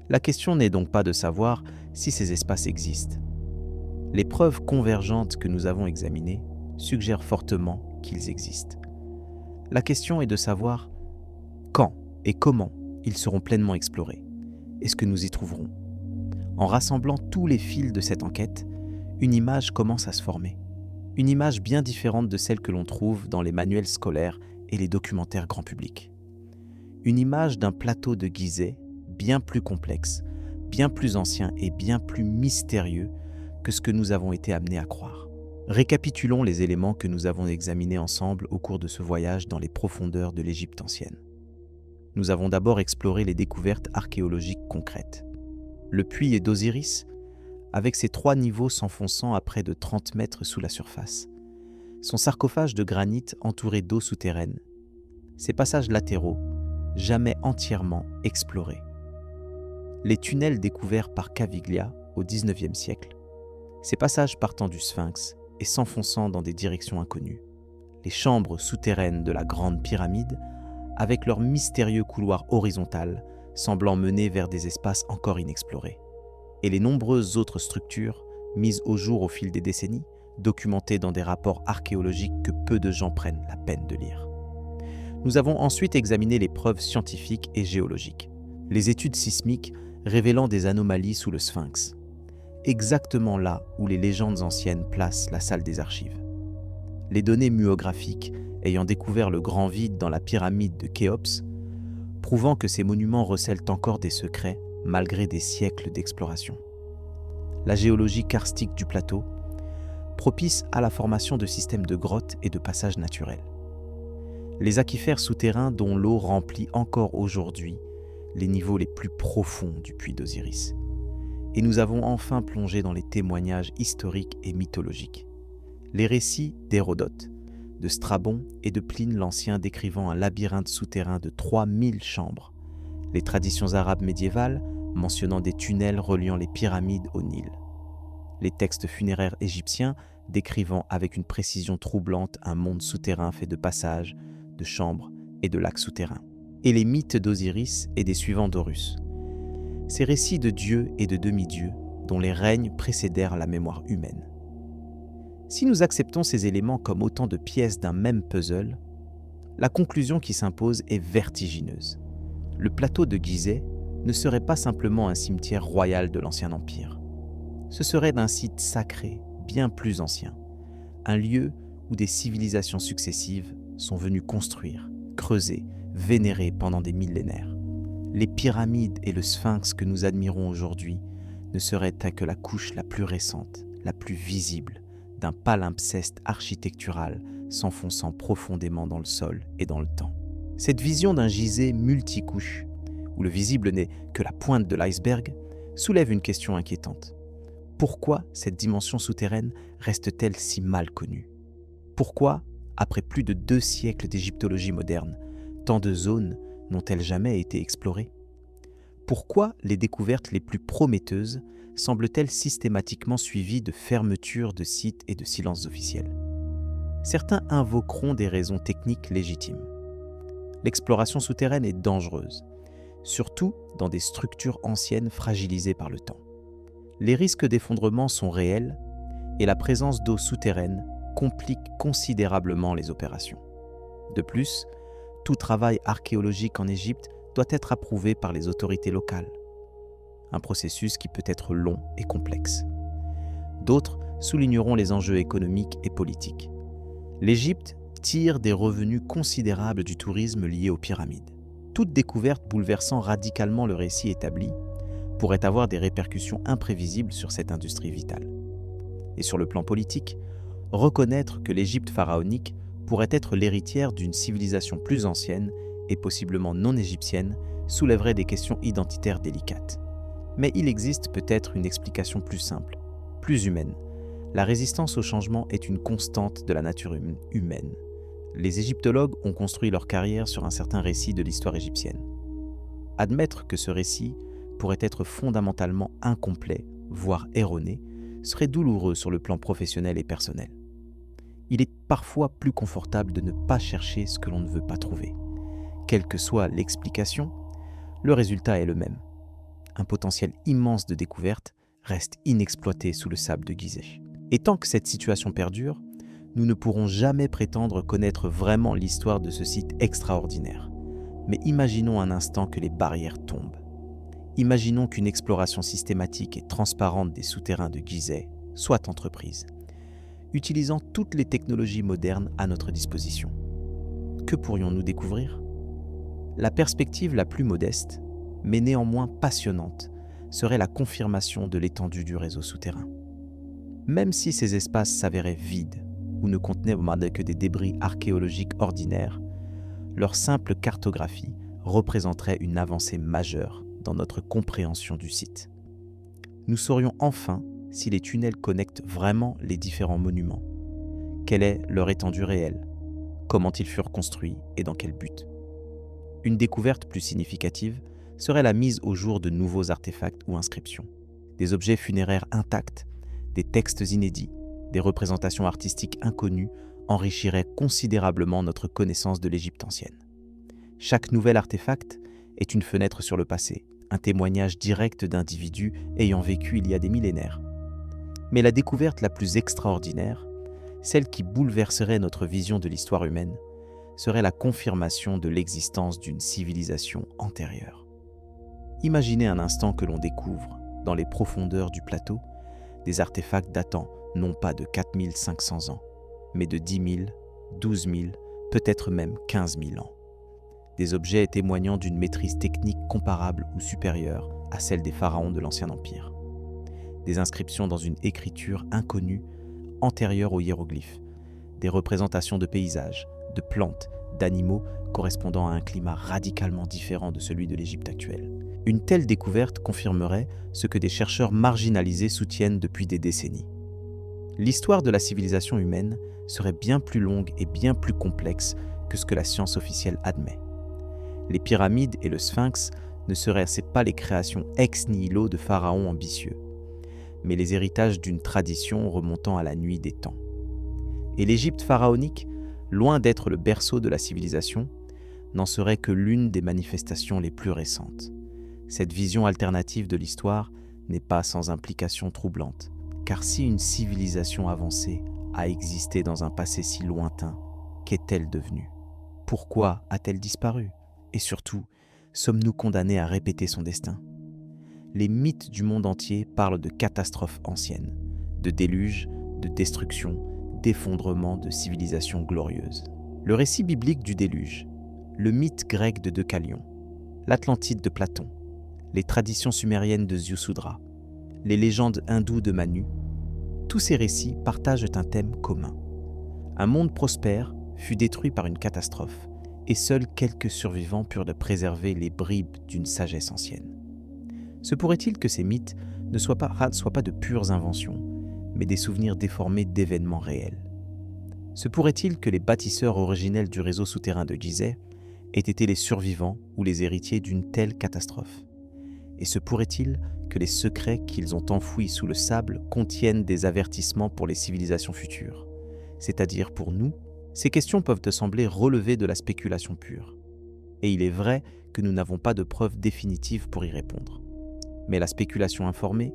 S1: La question n'est donc pas de savoir si ces espaces existent. Les preuves convergentes que nous avons examinées suggèrent fortement qu'ils existent. La question est de savoir quand et comment ils seront pleinement explorés et ce que nous y trouverons. En rassemblant tous les fils de cette enquête, une image commence à se former. Une image bien différente de celle que l'on trouve dans les manuels scolaires et les documentaires grand public. Une image d'un plateau de Gizeh bien plus complexe, bien plus ancien et bien plus mystérieux que ce que nous avons été amenés à croire. Récapitulons les éléments que nous avons examinés ensemble au cours de ce voyage dans les profondeurs de l'Égypte ancienne. Nous avons d'abord exploré les découvertes archéologiques concrètes. Le puits d'Osiris, avec ses 3 niveaux s'enfonçant à près de 30 mètres sous la surface. Son sarcophage de granit entouré d'eau souterraine. Ses passages latéraux, jamais entièrement explorés. Les tunnels découverts par Caviglia au XIXe siècle. Ces passages partant du Sphinx et s'enfonçant dans des directions inconnues. Les chambres souterraines de la Grande Pyramide, avec leurs mystérieux couloirs horizontaux, semblant mener vers des espaces encore inexplorés. Et les nombreuses autres structures, mises au jour au fil des décennies, documentées dans des rapports archéologiques que peu de gens prennent la peine de lire. Nous avons ensuite examiné les preuves scientifiques et géologiques, les études sismiques révélant des anomalies sous le Sphinx, exactement là où les légendes anciennes placent la salle des archives. Les données muographiques ayant découvert le grand vide dans la pyramide de Khéops, prouvant que ces monuments recèlent encore des secrets malgré des siècles d'exploration. La géologie karstique du plateau, propice à la formation de systèmes de grottes et de passages naturels. Les aquifères souterrains dont l'eau remplit encore aujourd'hui les niveaux les plus profonds du puits d'Osiris. Et nous avons enfin plongé dans les témoignages historiques et mythologiques. Les récits d'Hérodote, de Strabon et de Pline l'Ancien décrivant un labyrinthe souterrain de 3000 chambres. Les traditions arabes médiévales mentionnant des tunnels reliant les pyramides au Nil. Les textes funéraires égyptiens décrivant avec une précision troublante un monde souterrain fait de passages, de chambres et de lacs souterrains. Et les mythes d'Osiris et des suivants d'Horus. Ces récits de dieux et de demi-dieux dont les règnes précédèrent la mémoire humaine. Si nous acceptons ces éléments comme autant de pièces d'un même puzzle, la conclusion qui s'impose est vertigineuse. Le plateau de Gizeh ne serait pas simplement un cimetière royal de l'Ancien Empire. Ce serait un site sacré, bien plus ancien, un lieu où des civilisations successives sont venues construire, creuser, vénérer pendant des millénaires. Les pyramides et le sphinx que nous admirons aujourd'hui ne seraient que la couche la plus récente, la plus visible, d'un palimpseste architectural s'enfonçant profondément dans le sol et dans le temps. Cette vision d'un Gizeh multicouche, où le visible n'est que la pointe de l'iceberg, soulève une question inquiétante. Pourquoi cette dimension souterraine reste-t-elle si mal connue? Pourquoi, après plus de 2 siècles d'égyptologie moderne, tant de zones n'ont-elles jamais été explorées? Pourquoi les découvertes les plus prometteuses semblent-elles systématiquement suivies de fermetures de sites et de silences officiels? Certains invoqueront des raisons techniques légitimes. L'exploration souterraine est dangereuse, surtout dans des structures anciennes fragilisées par le temps. Les risques d'effondrement sont réels et la présence d'eau souterraine complique considérablement les opérations. De plus, tout travail archéologique en Égypte doit être approuvé par les autorités locales. Un processus qui peut être long et complexe. D'autres souligneront les enjeux économiques et politiques. L'Égypte tire des revenus considérables du tourisme lié aux pyramides. Toute découverte bouleversant radicalement le récit établi pourrait avoir des répercussions imprévisibles sur cette industrie vitale. Et sur le plan politique, reconnaître que l'Égypte pharaonique pourrait être l'héritière d'une civilisation plus ancienne et possiblement non égyptienne soulèverait des questions identitaires délicates. Mais il existe peut-être une explication plus simple, plus humaine. La résistance au changement est une constante de la nature humaine. Les égyptologues ont construit leur carrière sur un certain récit de l'histoire égyptienne. Admettre que ce récit pourrait être fondamentalement incomplet, voire erroné, serait douloureux sur le plan professionnel et personnel. Il est parfois plus confortable de ne pas chercher ce que l'on ne veut pas trouver. Quelle que soit l'explication, le résultat est le même. Un potentiel immense de découverte reste inexploité sous le sable de Gizeh. Et tant que cette situation perdure, nous ne pourrons jamais prétendre connaître vraiment l'histoire de ce site extraordinaire. Mais imaginons un instant que les barrières tombent. Imaginons qu'une exploration systématique et transparente des souterrains de Gizeh soit entreprise, utilisant toutes les technologies modernes à notre disposition. Que pourrions-nous découvrir? La perspective la plus modeste, mais néanmoins passionnante, serait la confirmation de l'étendue du réseau souterrain. Même si ces espaces s'avéraient vides ou ne contenaient que des débris archéologiques ordinaires, leur simple cartographie représenterait une avancée majeure dans notre compréhension du site. Nous saurions enfin si les tunnels connectent vraiment les différents monuments. Quelle est leur étendue réelle? Comment ils furent construits et dans quel but? Une découverte plus significative serait la mise au jour de nouveaux artefacts ou inscriptions. Des objets funéraires intacts, des textes inédits, des représentations artistiques inconnues enrichiraient considérablement notre connaissance de l'Égypte ancienne. Chaque nouvel artefact est une fenêtre sur le passé, un témoignage direct d'individus ayant vécu il y a des millénaires. Mais la découverte la plus extraordinaire, celle qui bouleverserait notre vision de l'histoire humaine, serait la confirmation de l'existence d'une civilisation antérieure. Imaginez un instant que l'on découvre, dans les profondeurs du plateau, des artefacts datant non pas de 4500 ans, mais de 10 000, 12 000, peut-être même 15 000 ans. Des objets témoignant d'une maîtrise technique comparable ou supérieure à celle des pharaons de l'Ancien Empire. Des inscriptions dans une écriture inconnue, antérieure aux hiéroglyphes. Des représentations de paysages, de plantes, d'animaux correspondant à un climat radicalement différent de celui de l'Égypte actuelle. Une telle découverte confirmerait ce que des chercheurs marginalisés soutiennent depuis des décennies. L'histoire de la civilisation humaine serait bien plus longue et bien plus complexe que ce que la science officielle admet. Les pyramides et le sphinx ne seraient pas les créations ex nihilo de pharaons ambitieux, mais les héritages d'une tradition remontant à la nuit des temps. Et l'Égypte pharaonique, loin d'être le berceau de la civilisation, n'en serait que l'une des manifestations les plus récentes. Cette vision alternative de l'histoire n'est pas sans implications troublantes, car si une civilisation avancée a existé dans un passé si lointain, qu'est-elle devenue? Pourquoi a-t-elle disparu? Et surtout, sommes-nous condamnés à répéter son destin? Les mythes du monde entier parlent de catastrophes anciennes, de déluges, de destruction, d'effondrement de civilisations glorieuses. Le récit biblique du déluge, le mythe grec de Deucalion, l'Atlantide de Platon, les traditions sumériennes de Ziusudra, les légendes hindoues de Manu, tous ces récits partagent un thème commun. Un monde prospère fut détruit par une catastrophe, et seuls quelques survivants purent préserver les bribes d'une sagesse ancienne. Se pourrait-il que ces mythes ne soient pas de pures inventions, mais des souvenirs déformés d'événements réels? Se pourrait-il que les bâtisseurs originels du réseau souterrain de Gizeh aient été les survivants ou les héritiers d'une telle catastrophe? Et se pourrait-il que les secrets qu'ils ont enfouis sous le sable contiennent des avertissements pour les civilisations futures, c'est-à-dire pour nous? Ces questions peuvent te sembler relever de la spéculation pure. Et il est vrai que nous n'avons pas de preuves définitives pour y répondre. Mais la spéculation informée,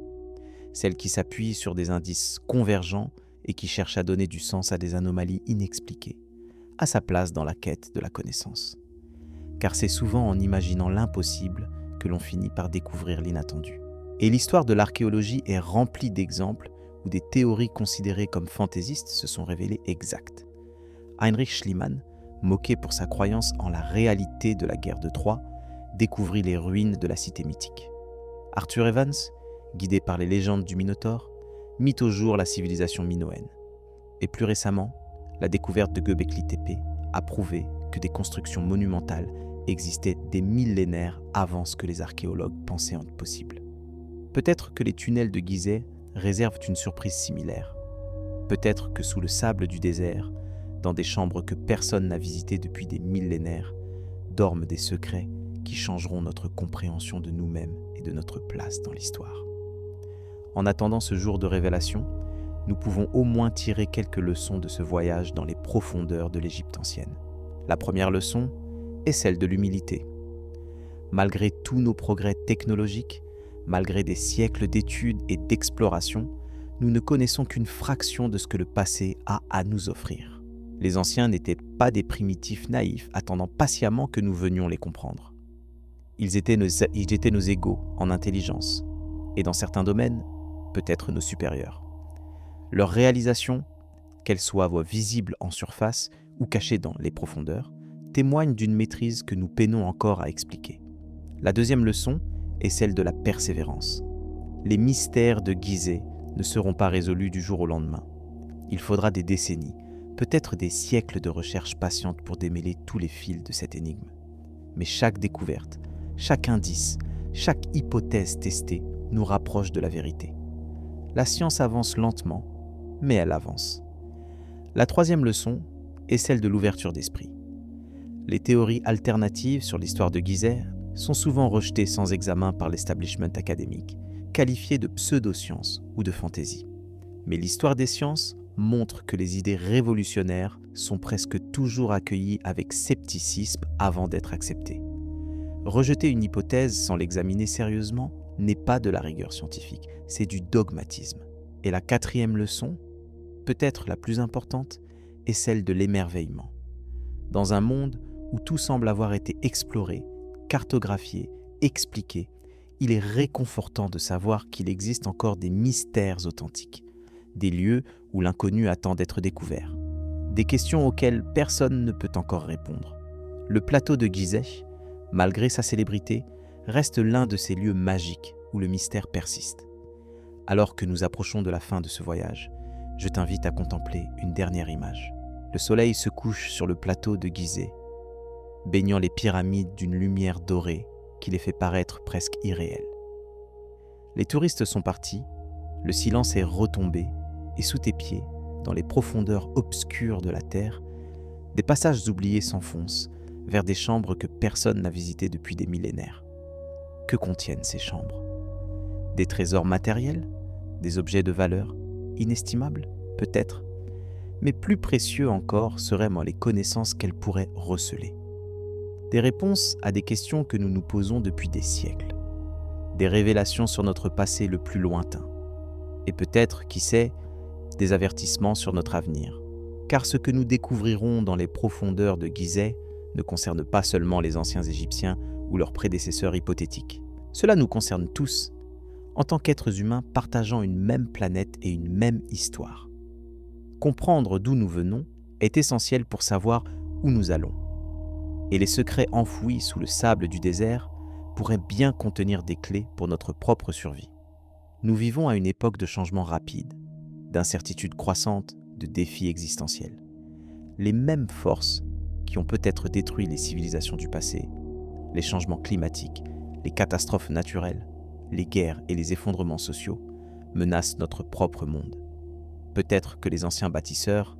S1: celle qui s'appuie sur des indices convergents et qui cherche à donner du sens à des anomalies inexpliquées, a sa place dans la quête de la connaissance. Car c'est souvent en imaginant l'impossible que l'on finit par découvrir l'inattendu. Et l'histoire de l'archéologie est remplie d'exemples où des théories considérées comme fantaisistes se sont révélées exactes. Heinrich Schliemann, moqué pour sa croyance en la réalité de la guerre de Troie, découvrit les ruines de la cité mythique. Arthur Evans, guidé par les légendes du Minotaure, mit au jour la civilisation minoenne. Et plus récemment, la découverte de Göbekli Tepe a prouvé que des constructions monumentales existaient des millénaires avant ce que les archéologues pensaient possible. Peut-être que les tunnels de Gizeh réservent une surprise similaire. Peut-être que sous le sable du désert, dans des chambres que personne n'a visitées depuis des millénaires, dorment des secrets qui changeront notre compréhension de nous-mêmes et de notre place dans l'histoire. En attendant ce jour de révélation, nous pouvons au moins tirer quelques leçons de ce voyage dans les profondeurs de l'Égypte ancienne. La première leçon est celle de l'humilité. Malgré tous nos progrès technologiques, malgré des siècles d'études et d'exploration, nous ne connaissons qu'une fraction de ce que le passé a à nous offrir. Les anciens n'étaient pas des primitifs naïfs attendant patiemment que nous venions les comprendre. Ils étaient nos égaux en intelligence, et dans certains domaines, peut-être nos supérieurs. Leur réalisation, qu'elle soit visible en surface ou cachée dans les profondeurs, témoigne d'une maîtrise que nous peinons encore à expliquer. La deuxième leçon est celle de la persévérance. Les mystères de Gizeh ne seront pas résolus du jour au lendemain. Il faudra des décennies, peut-être des siècles de recherche patiente pour démêler tous les fils de cette énigme. Mais chaque découverte, chaque indice, chaque hypothèse testée nous rapproche de la vérité. La science avance lentement, mais elle avance. La troisième leçon est celle de l'ouverture d'esprit. Les théories alternatives sur l'histoire de Gizeh sont souvent rejetées sans examen par l'establishment académique, qualifiées de pseudo-sciences ou de fantaisie. Mais l'histoire des sciences montre que les idées révolutionnaires sont presque toujours accueillies avec scepticisme avant d'être acceptées. Rejeter une hypothèse sans l'examiner sérieusement n'est pas de la rigueur scientifique, c'est du dogmatisme. Et la quatrième leçon, peut-être la plus importante, est celle de l'émerveillement. Dans un monde où tout semble avoir été exploré, cartographié, expliqué, il est réconfortant de savoir qu'il existe encore des mystères authentiques, des lieux où l'inconnu attend d'être découvert, des questions auxquelles personne ne peut encore répondre. Le plateau de Gizeh, malgré sa célébrité, reste l'un de ces lieux magiques où le mystère persiste. Alors que nous approchons de la fin de ce voyage, je t'invite à contempler une dernière image. Le soleil se couche sur le plateau de Gizeh, baignant les pyramides d'une lumière dorée qui les fait paraître presque irréelles. Les touristes sont partis, le silence est retombé, et sous tes pieds, dans les profondeurs obscures de la terre, des passages oubliés s'enfoncent vers des chambres que personne n'a visitées depuis des millénaires. Que contiennent ces chambres? Des trésors matériels? Des objets de valeur inestimables? Peut-être. Mais plus précieux encore seraient les connaissances qu'elles pourraient receler. Des réponses à des questions que nous nous posons depuis des siècles. Des révélations sur notre passé le plus lointain. Et peut-être, qui sait, des avertissements sur notre avenir. Car ce que nous découvrirons dans les profondeurs de Gizeh ne concerne pas seulement les anciens Égyptiens ou leurs prédécesseurs hypothétiques. Cela nous concerne tous, en tant qu'êtres humains partageant une même planète et une même histoire. Comprendre d'où nous venons est essentiel pour savoir où nous allons. Et les secrets enfouis sous le sable du désert pourraient bien contenir des clés pour notre propre survie. Nous vivons à une époque de changements rapides, d'incertitudes croissantes, de défis existentiels. Les mêmes forces qui ont peut-être détruit les civilisations du passé, les changements climatiques, les catastrophes naturelles, les guerres et les effondrements sociaux, menacent notre propre monde. Peut-être que les anciens bâtisseurs,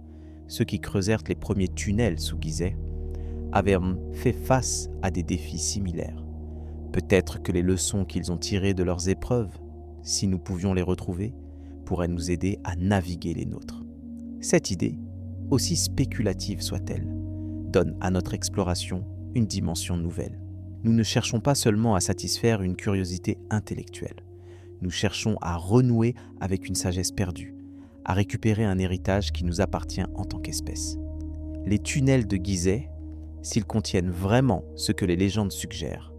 S1: ceux qui creusèrent les premiers tunnels sous Gizeh, avaient fait face à des défis similaires. Peut-être que les leçons qu'ils ont tirées de leurs épreuves, si nous pouvions les retrouver, pourraient nous aider à naviguer les nôtres. Cette idée, aussi spéculative soit-elle, donne à notre exploration une dimension nouvelle. Nous ne cherchons pas seulement à satisfaire une curiosité intellectuelle. Nous cherchons à renouer avec une sagesse perdue, à récupérer un héritage qui nous appartient en tant qu'espèce. Les tunnels de Gizeh, s'ils contiennent vraiment ce que les légendes suggèrent,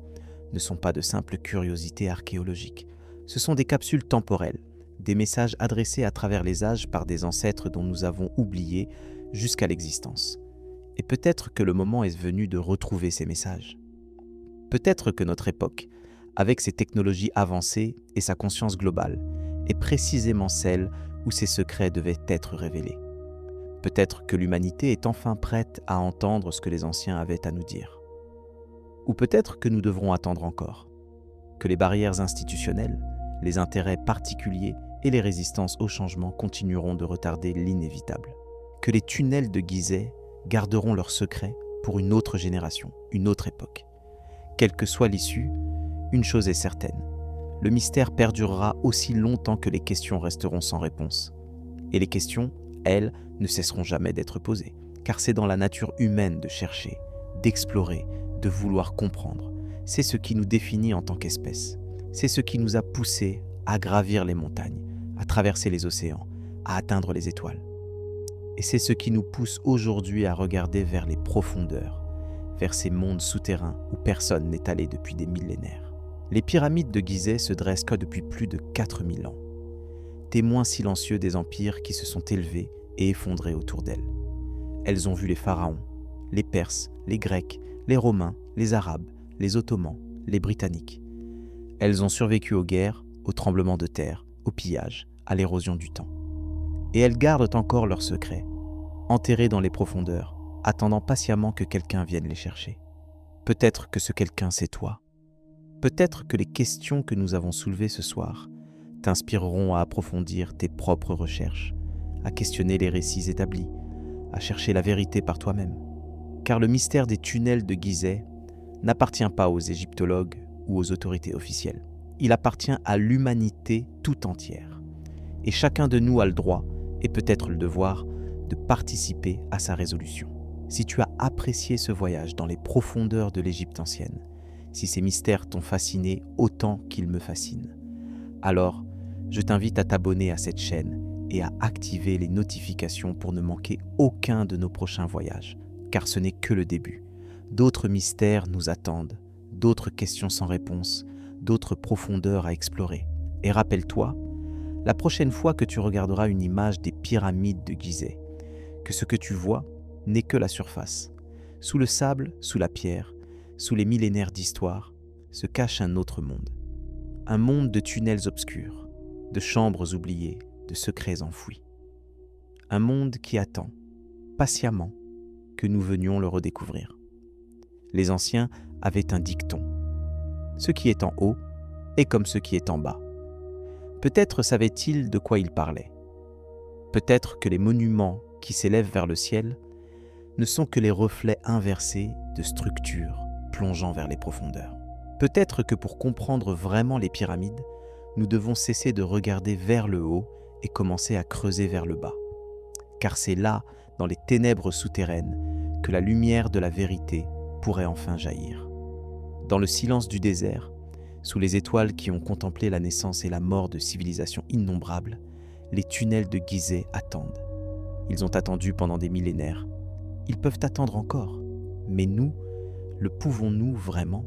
S1: ne sont pas de simples curiosités archéologiques. Ce sont des capsules temporelles, des messages adressés à travers les âges par des ancêtres dont nous avons oublié jusqu'à l'existence. Et peut-être que le moment est venu de retrouver ces messages. Peut-être que notre époque, avec ses technologies avancées et sa conscience globale, est précisément celle où ces secrets devaient être révélés. Peut-être que l'humanité est enfin prête à entendre ce que les anciens avaient à nous dire. Ou peut-être que nous devrons attendre encore, que les barrières institutionnelles, les intérêts particuliers et les résistances au changement continueront de retarder l'inévitable. Que les tunnels de Gizeh garderont leurs secrets pour une autre génération, une autre époque. Quelle que soit l'issue, une chose est certaine, le mystère perdurera aussi longtemps que les questions resteront sans réponse. Et les questions, elles, ne cesseront jamais d'être posées, car c'est dans la nature humaine de chercher, d'explorer, de vouloir comprendre. C'est ce qui nous définit en tant qu'espèce. C'est ce qui nous a poussés à gravir les montagnes, à traverser les océans, à atteindre les étoiles. Et c'est ce qui nous pousse aujourd'hui à regarder vers les profondeurs, vers ces mondes souterrains où personne n'est allé depuis des millénaires. Les pyramides de Gizeh se dressent depuis plus de 4000 ans, témoins silencieux des empires qui se sont élevés et effondrés autour d'elles. Elles ont vu les pharaons, les Perses, les Grecs, les Romains, les Arabes, les Ottomans, les Britanniques. Elles ont survécu aux guerres, aux tremblements de terre, aux pillages, à l'érosion du temps. Et elles gardent encore leurs secrets, enterrés dans les profondeurs, attendant patiemment que quelqu'un vienne les chercher. Peut-être que ce quelqu'un, c'est toi. Peut-être que les questions que nous avons soulevées ce soir t'inspireront à approfondir tes propres recherches, à questionner les récits établis, à chercher la vérité par toi-même. Car le mystère des tunnels de Gizeh n'appartient pas aux égyptologues ou aux autorités officielles. Il appartient à l'humanité tout entière. Et chacun de nous a le droit, et peut-être le devoir, de participer à sa résolution. Si tu as apprécié ce voyage dans les profondeurs de l'Égypte ancienne, si ces mystères t'ont fasciné autant qu'ils me fascinent, alors je t'invite à t'abonner à cette chaîne et à activer les notifications pour ne manquer aucun de nos prochains voyages, car ce n'est que le début. D'autres mystères nous attendent, d'autres questions sans réponse, d'autres profondeurs à explorer. Et rappelle-toi, la prochaine fois que tu regarderas une image des pyramides de Gizeh, que ce que tu vois n'est que la surface. Sous le sable, sous la pierre, sous les millénaires d'histoire, se cache un autre monde. Un monde de tunnels obscurs, de chambres oubliées, de secrets enfouis. Un monde qui attend, patiemment, que nous venions le redécouvrir. Les anciens avaient un dicton. Ce qui est en haut est comme ce qui est en bas. Peut-être savaient-ils de quoi ils parlaient. Peut-être que les monuments qui s'élèvent vers le ciel ne sont que les reflets inversés de structures plongeant vers les profondeurs. Peut-être que pour comprendre vraiment les pyramides, nous devons cesser de regarder vers le haut et commencer à creuser vers le bas. Car c'est là, dans les ténèbres souterraines, que la lumière de la vérité pourrait enfin jaillir. Dans le silence du désert, sous les étoiles qui ont contemplé la naissance et la mort de civilisations innombrables, les tunnels de Gizeh attendent. Ils ont attendu pendant des millénaires. Ils peuvent attendre encore. Mais nous, le pouvons-nous vraiment ?